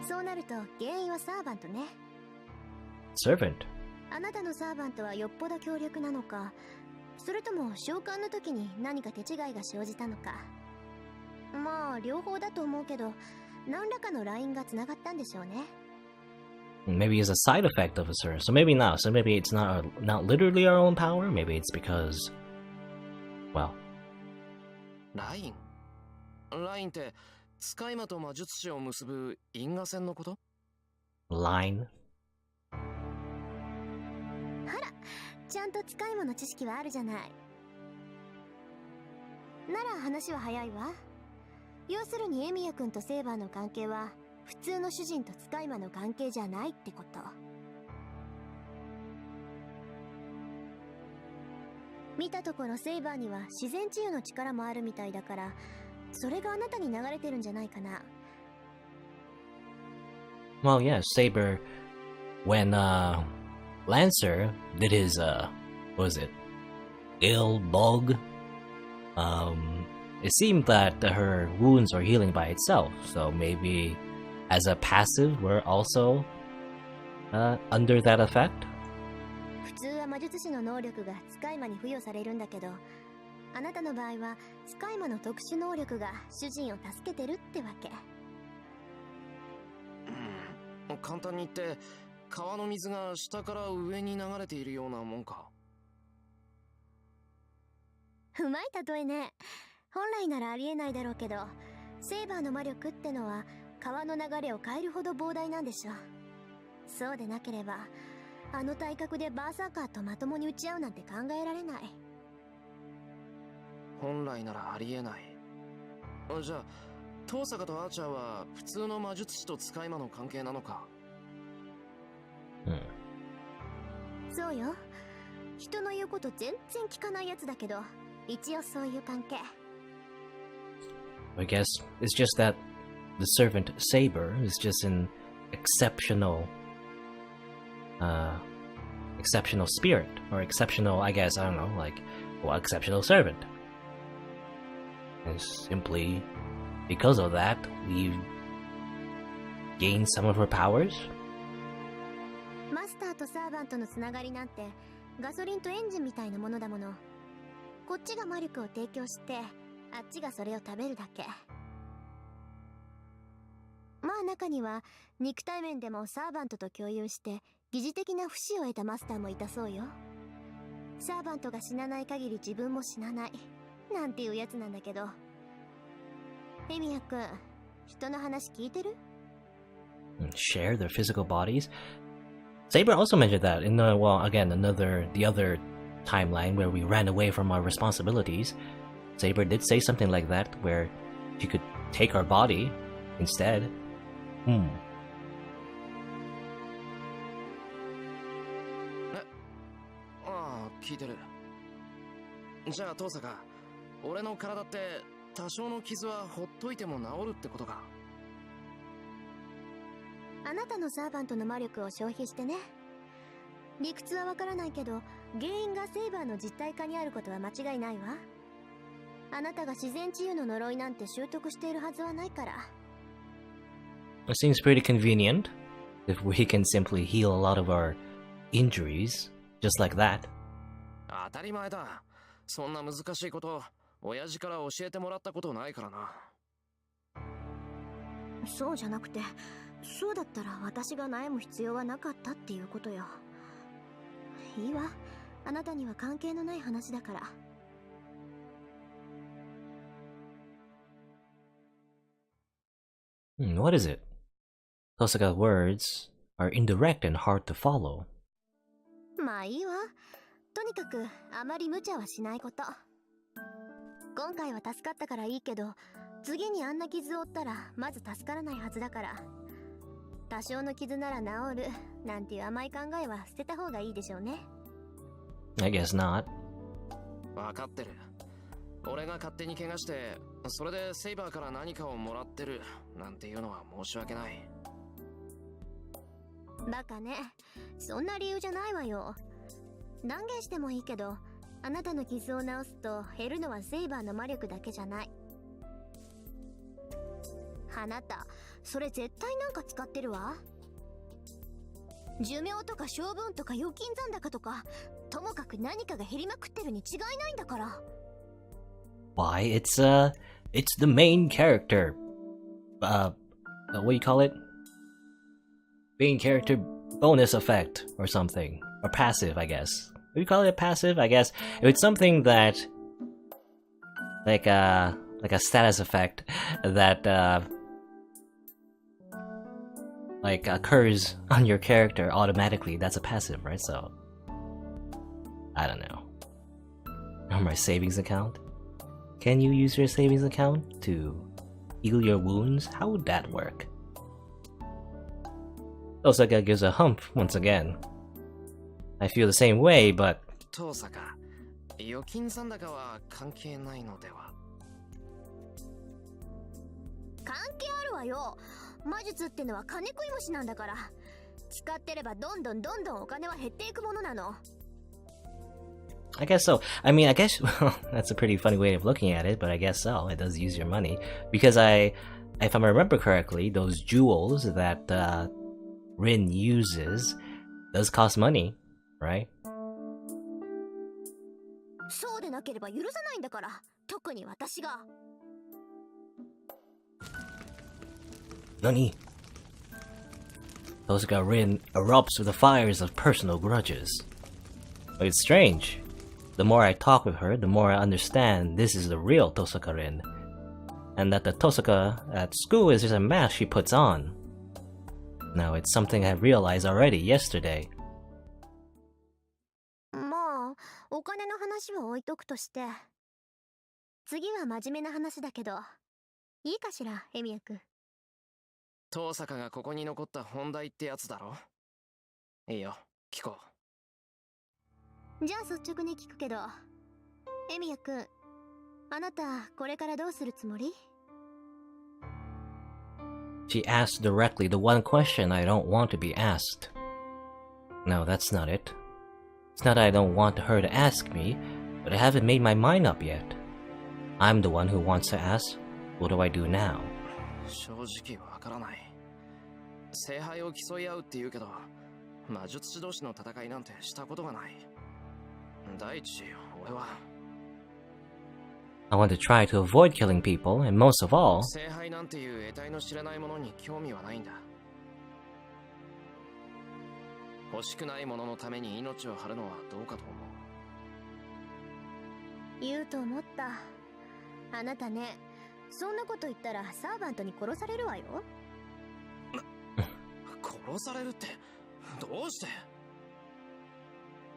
そうなると原因はサーバントね。Servant? あなたのサーバントはよっぽど強力なのか、それとも召喚の時に何か手違いが生じたのか。まあ両方だと思うけど、何らかのラインがつながったんでしょうね。Maybe it's a side effect of a servant, so maybe not. So maybe it's not literally our own power. Maybe it's because, well, ラインって使い魔と魔術師を結ぶ因果線のこと？ line. あら、ちゃんと使い魔の知識はあるじゃない。なら話は早いわ。要するにエミヤ君とセーバーの関係は普通の主人と使い魔の関係じゃないってこと。見たところセイバーには自然治癒の力もあるみたいだから、それがあなたに流れてるんじゃないかな。Well, yeah, Saber, when Lancer did his what was it? Ill bug. It seemed that her wounds are healing by itself, so maybe as a passive, we're also under that effect. 普通は魔術師の能力が使い魔に付与されるんだけど、あなたの場合は使い魔の特殊能力が主人を助けてるってわけ。簡単に言って川の水が下から上に流れているようなもんか。うまい例えね。本来ならありえないだろうけど、セイバーの魔力ってのは川の流れを変えるほど膨大なんでしょ。そうでなければあの体格でバーサーカーとまともに打ち合うなんて考えられない。本来ならありえない。じゃあ遠坂とアーチャーは普通の魔術師と使い魔の関係なのか。そうよ。人の言うこと全然聞かないやつだけど、一応そういう関係。I guess it's just that the servant Saber is just an exceptional exceptional spirit, or exceptional, I guess, I don't know, like, well, exceptional servant. And simply because of that, we've gained some of her powers. マスターとサーバントのつながりなんてガソリンとエンジンみたいなものだもの。こっちが魔力を提供してあっちがそれを食べるだけ。まあ中には肉体面でもサーバントと共有して疑似的な不死を得たマスターもいたそうよ。サーバントが死なない限り自分も死なないなんていうやつなんだけど。エミヤくん、人の話聞いてる？ Share their physical bodies. Saber also mentioned that in the, well, again, the other timeline where we ran away from our responsibilities. Saber did say something like that, where she could take our body instead. ああ、聞いてる。じゃあ遠坂、俺の体って多少の傷はほっといても治るってことか。あなたのサーバントの魔力を消費してね。理屈はわからないけど、原因がセイバーの実体化にあることは間違いないわ。あなたが自然治癒の呪いなんて習得しているはずはないから。It seems pretty convenient if we can simply heal a lot of our injuries just like that. 当たり前だ。そんな難しいこと親父から教えてもらったことないからな。そうじゃなくて、そうだったら私が悩む必要はなかったっていうことよ。いいわ、あなたには関係のない話だから。What is it? Tosaka's words are indirect and hard to follow. まあいいわ。とにかくあまり無茶はしないこと。今回は助かったからいいけど、次にあんな傷を負ったらまず助からないはずだから。多少の傷なら治るなんていう甘い考えは捨てた方がいいでしょうね。I guess not. わかってる。俺が勝手に怪我して、それでセイバーから何かをもらってるなんていうのは申し訳ない。バカね。そんな理由じゃないわよ。断言してもいいけど、あなたの傷を治すと減るのはセイバーの魔力だけじゃない。あなた、それ絶対なんか使ってるわ。寿命とか性分とか預金残高とか、ともかく何かが減りまくってるに違いないんだから。Why? It's the main character. What do you call it? Main character bonus effect or something. Or passive, I guess. Would you call it passive? I guess it's something that, like a status effect that like occurs on your character automatically. That's a passive, right? So I don't know. Or my savings account. Can you use your savings account to heal your wounds? How would that work? Osaka gives a hump once again. I feel the same way, but 遠坂、預金残高は関係ないのでは。関係あるわよ。魔術ってのは金食い虫なんだから。使ってればどんどんお金は減っていくものなの。I guess so. I mean, I guess, well, that's a pretty funny way of looking at it, but I guess so. It does use your money. Because if I remember correctly, those jewels that Rin uses does cost money, right? そうでなければ許さないんだから。特に私が。Nani? Osaka Rin erupts with the fires of personal grudges. But it's strange. The more I talk with her, the more I understand this is the real Tosaka-rin, and that the Tosaka at school is just a mask she puts on. Now, it's something I realized already yesterday. まあお金の話は置いとくとして、次は真面目な話だけど、いいかしら、エミヤ君。遠坂がここに残った本題ってやつだろ。いいよ、聞こじゃあ率直に聞くけど、エミヤ君、あなたこれからどうするつもり？ She asked directly the one question I don't want to be asked. No, that's not it. It's not that I don't want her to ask me, but I haven't made my mind up yet. I'm the one who wants to ask, what do I do now? う。正直わからない。聖杯を競い合うって言うけど、魔術師同士の戦いなんてしたことがない。第一、俺は I want to try to avoid killing people, and most of all, 聖杯なんていう得体の知れないものに興味はないんだ。欲しくないもののために命を張るのはどうかと思う。言うと思った。あなたね、そんなこと言ったらサーバントに殺されるわよ。殺されるって、どうして？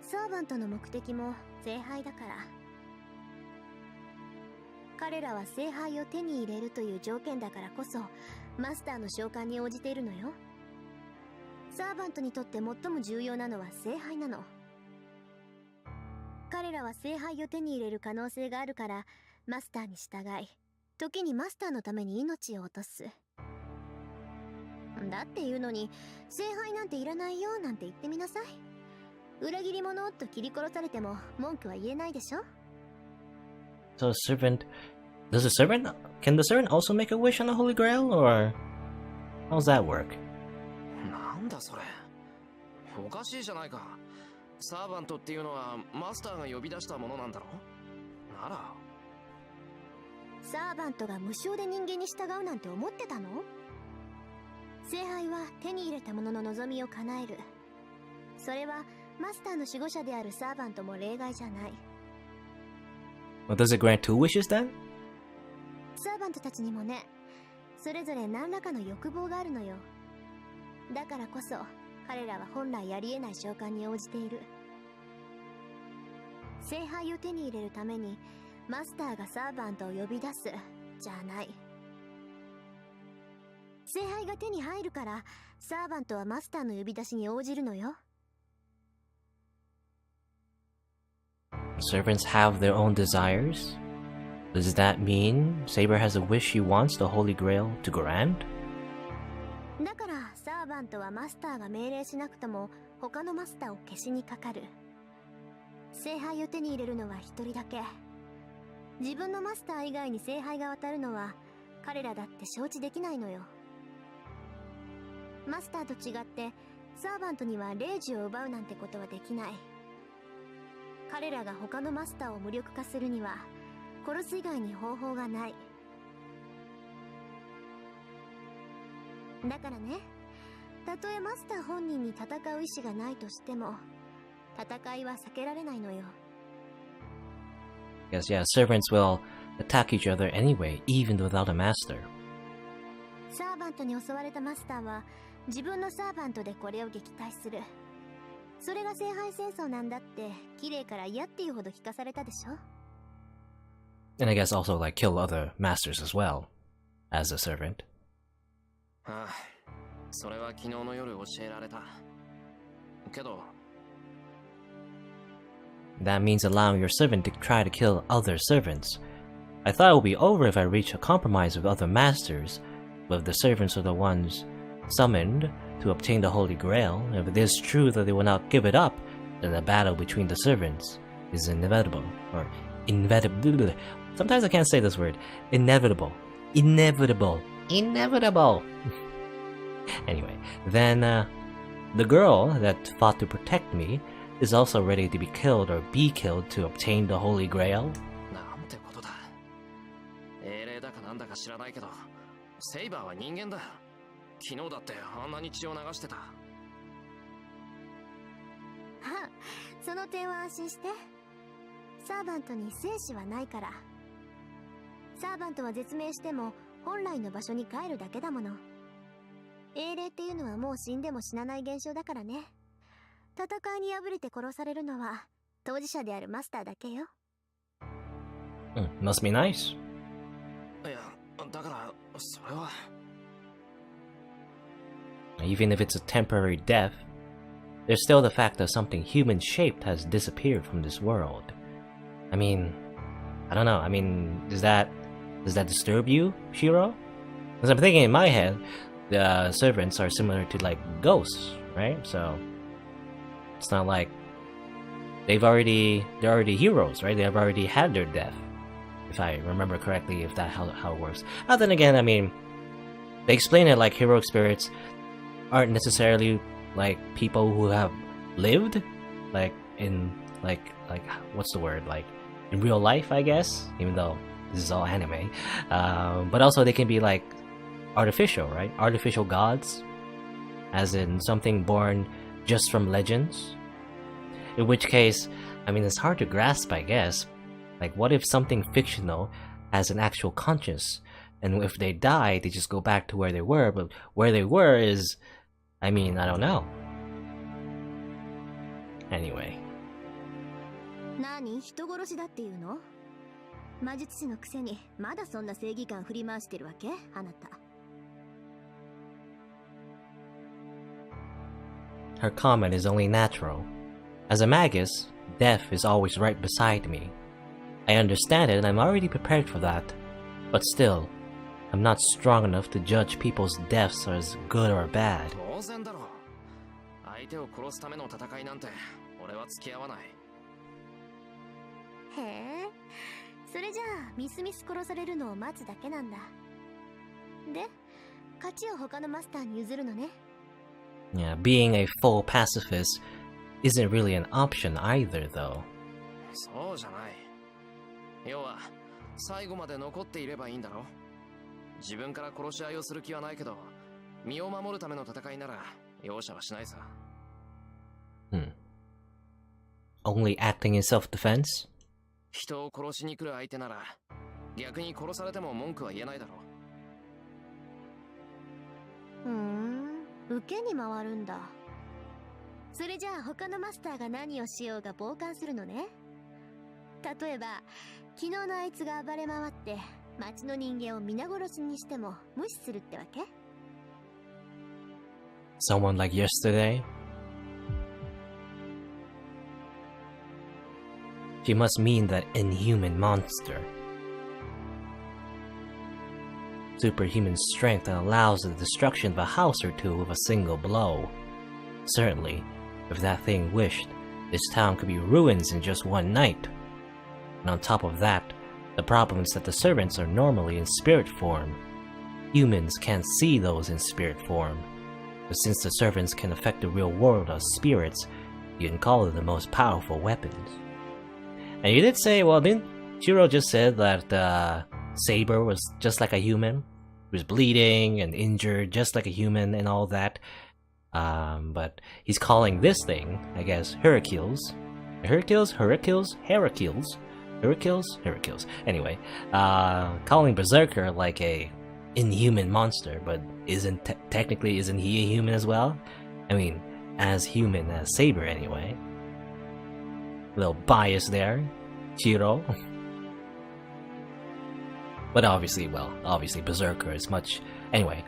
サーバントの目的も聖杯だから。彼らは聖杯を手に入れるという条件だからこそ、マスターの召喚に応じているのよ。サーバントにとって最も重要なのは聖杯なの。彼らは聖杯を手に入れる可能性があるから、マスターに従い、時にマスターのために命を落とす。だっていうのに、聖杯なんていらないよなんて言ってみなさい。裏切り者と切り殺されても文句は言えないでしょ。 so can the servant also make a wish on the Holy Grail, or how's that work? なんだそれ。おかしいじゃないか。サーバントっていうのはマスターが呼び出したものなんだろ。ならサーバントが無償で人間に従うなんて思ってたの？聖杯は手に入れた者の望みを叶える。それはマスターの守護者であるサーバントも例外じゃない。 Well, does it grant two wishes then? サーバントたちにもね、それぞれ何らかの欲望があるのよ。だからこそ彼らは本来ありえない召喚に応じている。聖杯を手に入れるためにマスターがサーバントを呼び出すじゃない。聖杯が手に入るからサーバントはマスターの呼び出しに応じるのよ。 Servants have their own desires? Does that mean Saber has a wish she wants the Holy Grail to grant? だからサーバントはマスターが命令しなくとも他のマスターを消しにかかる。聖杯を手に入れるのは一人だけ。自分のマスター以外に聖杯が渡るのは彼らだって承知できないのよ。マスターと違ってサーバントには霊樹を奪うなんてことはできない。彼らが他のマスターを無力化するには殺す以外に方法がない。だからね、たとえマスター本人に戦う意志がないとしても戦いは避けられないのよ。 Yes, yeah, servants will attack each other anyway, even without a master. サーバントに襲われたマスターは自分のサーバントでこれを撃退する。それが聖杯戦争なんだって綺麗から嫌っていうほど聞かされたでしょ。 And I guess also like kill other masters as well, as a servant. ああ、それは昨日の夜教えられた。けど That means allowing your servant to try to kill other servants. I thought it would be over if I reached a compromise with other masters, but if the servants are the ones summoned to obtain the Holy Grail, if it is true that they will not give it up, then the battle between the servants is inevitable. Or inevitable. Sometimes I can't say this word. Inevitable. Inevitable. Inevitable. Anyway, then the girl that fought to protect me is also ready to be killed or be killed to obtain the Holy Grail. なんてことだ。英霊だかなんだか知らないけど、セイバーは人間だ。昨日だってあんなに血を流してた。その点は安心して。サーバントに生死はないから。サーバントは絶命しても本来の場所に帰るだけだもの。英霊っていうのはもう死んでも死なない現象だからね。戦いに敗れて殺されるのは当事者であるマスターだけよ。Must be nice. いや、だから、それは。Even if it's a temporary death, there's still the fact that something human-shaped has disappeared from this world. I mean, I don't know. I mean, does that disturb you, Shiro? Because I'm thinking in my head, the servants are similar to like ghosts, right? So it's not like they're already heroes, right? They've already had their death, if I remember correctly. If that how it works. Then again, I mean, they explain it like heroic spirits aren't necessarily like people who have lived, like in like what's the word, like in real life, I guess. Even though this is all anime, but also they can be like artificial, right? Artificial gods, as in something born just from legends. In which case, I mean, it's hard to grasp, I guess. Like, what if something fictional has an actual conscience, and if they die, they just go back to where they were, but where they were is, I mean, I don't know. Anyway. 何？人殺しだっていうの？魔術師のくせにまだそんな正義感振り回してるわけ？あなた。Her comment is only natural. As a magus, death is always right beside me. I understand it and I'm already prepared for that. But still, I'm not strong enough to judge people's deaths as good or bad. 当然だろう。相手を殺すための戦いなんて俺は付き合わない。へえ、それじゃあミスミス殺されるのを待つだけなんだ。で、勝ちを他のマスターに譲るのね。Yeah, being a full pacifist isn't really an option either, though. そうじゃない。要は最後まで残っていればいいんだろ。自分から殺し合いをする気はないけど、身を守るための戦いなら容赦はしないさ。Only acting in self-defense? 人を殺しに来る相手なら逆に殺されても文句は言えないだろう。受けに回るんだ。それじゃあ他のマスターが何をしようが傍観するのね。例えば昨日のあいつが暴れ回って町の人間を皆殺しにしても無視するってわけ？ Someone like yesterday? She must mean that inhuman monster. Superhuman strength that allows the destruction of a house or two with a single blow. Certainly, if that thing wished, this town could be ruins in just one night. And on top of that, the problem is that the servants are normally in spirit form. Humans can't see those in spirit form. But since the servants can affect the real world as spirits, you can call it the most powerful weapons. And you did say, well, didn't Shiro just said that Saber was just like a human? He was bleeding and injured just like a human and all that. But he's calling this thing, I guess, Heracles. Heracles? Anyway, calling Berserker like a inhuman monster, but technically isn't he a human as well? I mean, as human as Saber anyway. A little bias there, Shiro. But obviously Berserker is much... Anyway,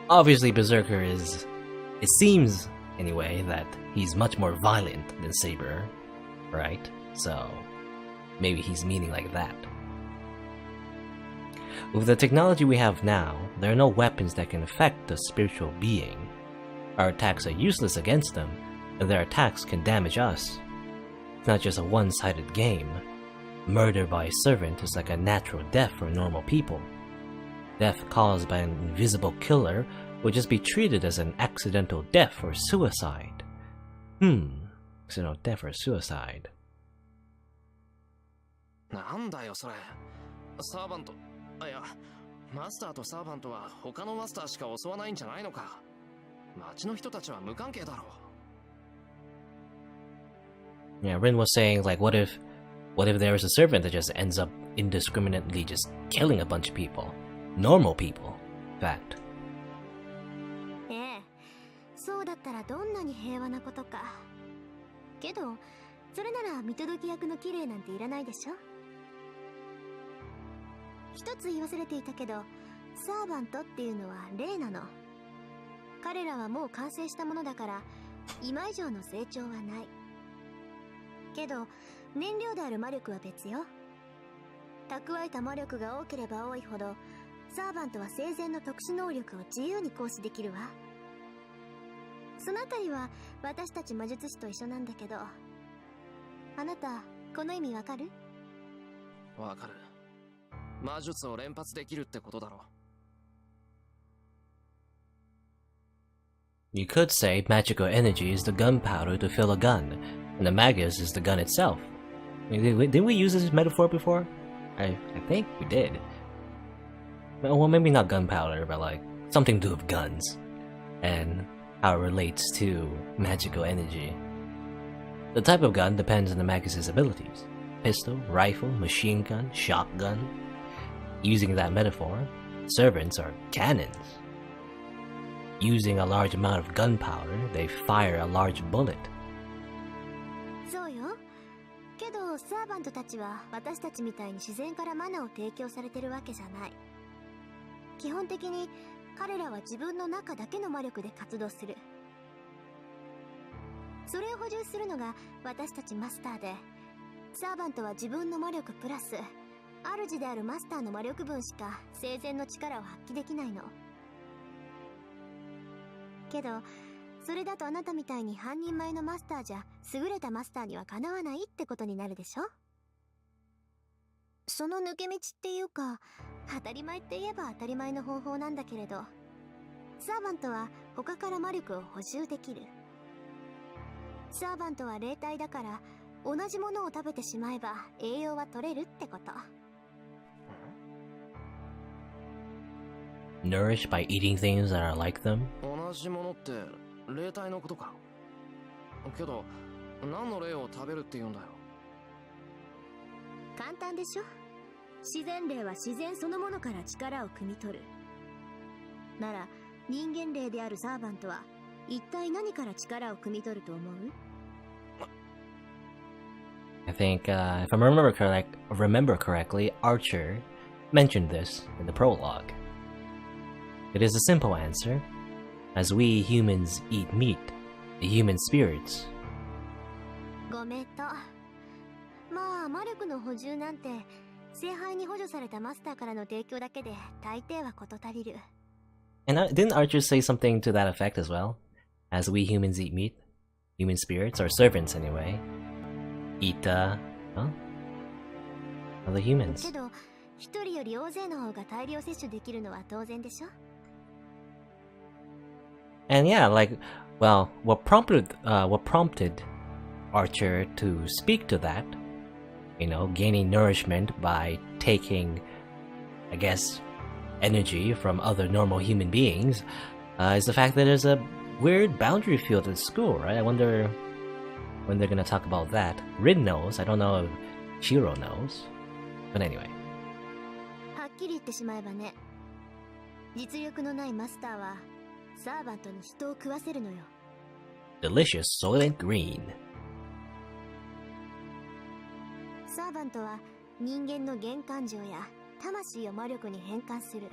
obviously Berserker is... It seems, anyway, that he's much more violent than Saber, right? So, maybe he's meaning like that. With the technology we have now, there are no weapons that can affect the spiritual being. Our attacks are useless against them, and their attacks can damage us. It's not just a one-sided game. Murder by a servant is like a natural death for normal people. Death caused by an invisible killer would just be treated as an accidental death or suicide. Accidental death or suicide. なんだよそれ。サーバント、いや、マスターとサーバントは他のマスターしか襲わないんじゃないのか。町の人たちは無関係だろ Yeah, Rin was saying, like, what if there is a servant that just ends up indiscriminately just killing a bunch of people? Normal people, in fact. ええ、そうだったらどんなに平和なことか。けどそれなら見届け役の綺麗なんていらないでしょ。一つ言い忘れていたけど、サーバントっていうのは霊なの。彼らはもう完成したものだから今以上の成長はない。けど燃料である魔力は別よ。蓄えた魔力が多ければ多いほどサーバントは生前の特殊能力を自由に行使できるわ。そのあたりは私たち魔術師と一緒なんだけど、あなたこの意味わかる？わかる。魔術を連発できるってことだろ。You could say magical energy is the gunpowder to fill a gun, and the magus is the gun itself. Didn't we use this metaphor before? I think we did. Well, maybe not gunpowder, but like something to do with guns, and how it relates to magical energy. The type of gun depends on the magus's abilities. Pistol, rifle, machine gun, shotgun. Using that metaphor, servants are cannons. Using a large amount of gunpowder, they fire a large bullet. そうよ。けどサーバントたちは私たちみたいに自然からマナを提供されてるわけじゃない。基本的に彼らは自分の中だけの魔力で活動する。それを補充するのが私たちマスターで、サーバントは自分の魔力プラス主であるマスターの魔力分しか生前の力を発揮できないの。けどそれだとあなたみたいに半人前のマスターじゃ優れたマスターにはかなわないってことになるでしょ。その抜け道っていうか、当たり前って言えば当たり前の方法なんだけれど、サーバントは他から魔力を補充できる。サーバントは霊体だから同じものを食べてしまえば栄養は取れるってこと。Nourished by eating things that are like them? 同じものって霊体のことか。けど何の霊を食べるって言うんだよ。簡単でしょ。自然霊は自然そのものから力を汲み取る。なら人間霊であるサーバントは一体何から力を汲み取ると思う？ I think, if I remember correctly, Archer mentioned this in the prologue. It is a simple answer. As we humans eat meat, the human spirits. ごめんと。まあ魔力の補充なんて聖杯に補助されたマスターからの提供だけで大抵は事足りる。And didn't Archer say something to that effect as well? As we humans eat meat, human spirits, or servants anyway, eat, other humans. けど一人より大勢の方が大量摂取できるのは当然でしょ。And yeah, like, well, what prompted Archer to speak to that, you know, gaining nourishment by taking, I guess, energy from other normal human beings, is the fact that there's a weird boundary field at school, right? I wonder when they're gonna talk about that. Rin knows, I don't know if Shiro knows. But anyway. はっきり言ってしまえばね、実力のないマスターはサーバントに人を食わせるのよ。 Delicious Soylent Green. サーバントは人間の原感情や魂を魔力に変換する。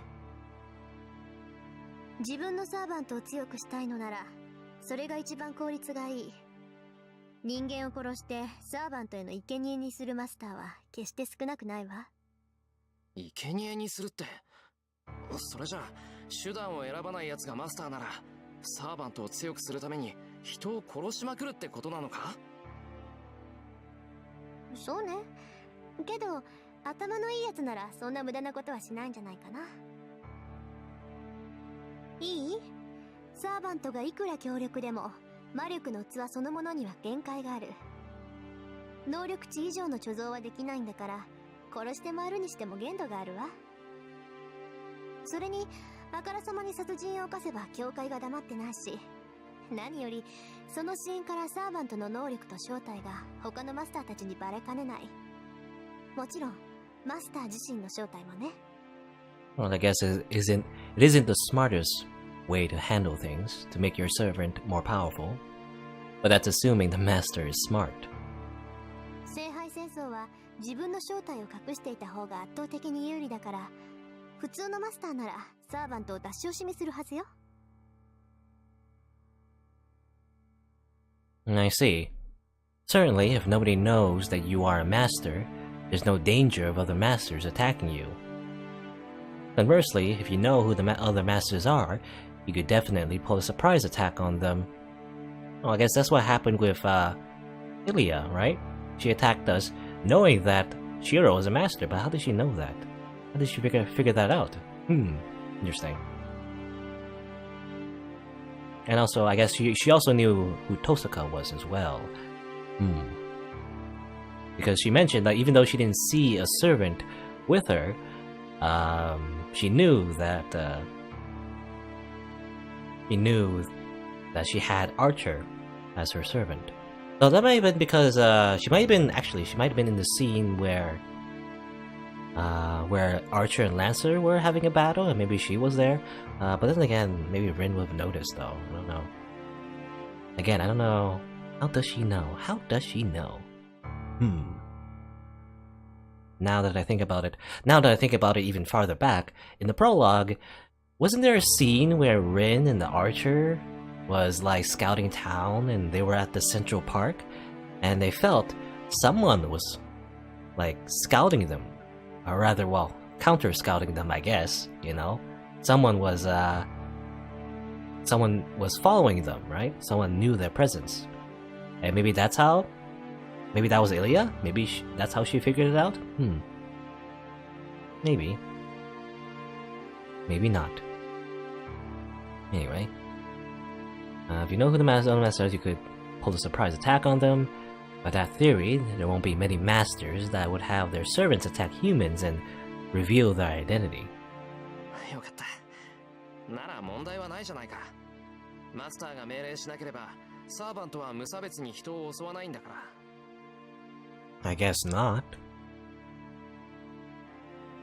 自分のサーバントを強くしたいのならそれが一番効率がいい。人間を殺してサーバントへの生贄にするマスターは決して少なくないわ。生贄にするって、それじゃ手段を選ばない奴がマスターならサーバントを強くするために人を殺しまくるってことなのか？そうね。けど頭のいいやつならそんな無駄なことはしないんじゃないかな。いい？サーバントがいくら強力でも魔力の器そのものには限界がある。能力値以上の貯蔵はできないんだから、殺して回るにしても限度があるわ。それにあからさまに殺人を犯せば教会が黙ってないし、何よりそのシーンからサーバントの能力と正体が他のマスターたちにバレかねない。もちろんマスター自身の正体もね。 Well, I guess it isn't the smartest way to handle things to make your servant more powerful, but that's assuming the master is smart. 聖杯戦争は自分の正体を隠していた方が圧倒的に有利だから、普通のマスターならサーバントを出し惜しみするはずよ。 I see. Certainly, if nobody knows that you are a master, there's no danger of other masters attacking you. Conversely, if you know who the other masters are, you could definitely pull a surprise attack on them. Well, I guess that's what happened with Ilya, right? She attacked us knowing that Shiro was a master, but how did she know that? How did she figure that out? Interesting. And also, I guess she also knew who Tosaka was as well. Because she mentioned that even though she didn't see a servant with her, she knew that she had Archer as her servant. So that might have been because she might have been in the scene where Archer and Lancer were having a battle, and maybe she was there. But then again, maybe Rin would have noticed, though. I don't know. Again, I don't know. How does she know? How does she know? Now that I think about it even farther back, in the prologue, wasn't there a scene where Rin and the Archer was like scouting town and they were at the Central Park and they felt someone was like scouting them, or rather, well, counter scouting them, I guess, you know? Someone was following them, right? Someone knew their presence. And maybe that was Ilya? Maybe that's how she figured it out? Maybe. Maybe not. Anyway. If you know who the masters, you could pull a surprise attack on them. By that theory, there won't be many masters that would have their servants attack humans and reveal their identity. よかった。なら問題はないじゃないか。マスターが命令しなければ、サーバントは無差別に人を襲わないんだから。I guess not.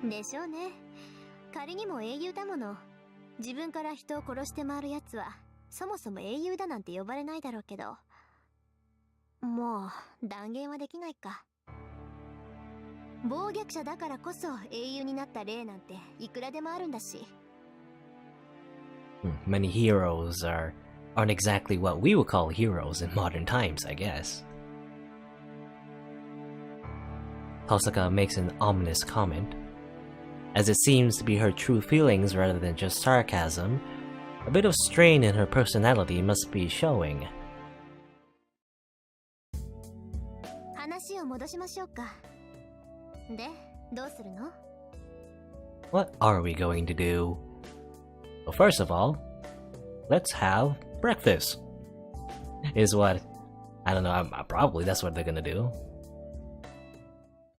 でしょうね。仮にも英雄だもの。自分から人を殺して回るやつはそもそも英雄だなんて呼ばれないだろうけど、もう断言はできないか。暴虐者だからこそ英雄になった例なんていくらでもあるんだし。Many heroes aren't exactly what we would call heroes in modern times, I guess. Tosaka makes an ominous comment. As it seems to be her true feelings rather than just sarcasm, a bit of strain in her personality must be showing. 話を戻しましょうか。で、どうするの？ What are we going to do? Well, first of all, let's have breakfast. Is what... I don't know, probably that's what they're gonna do.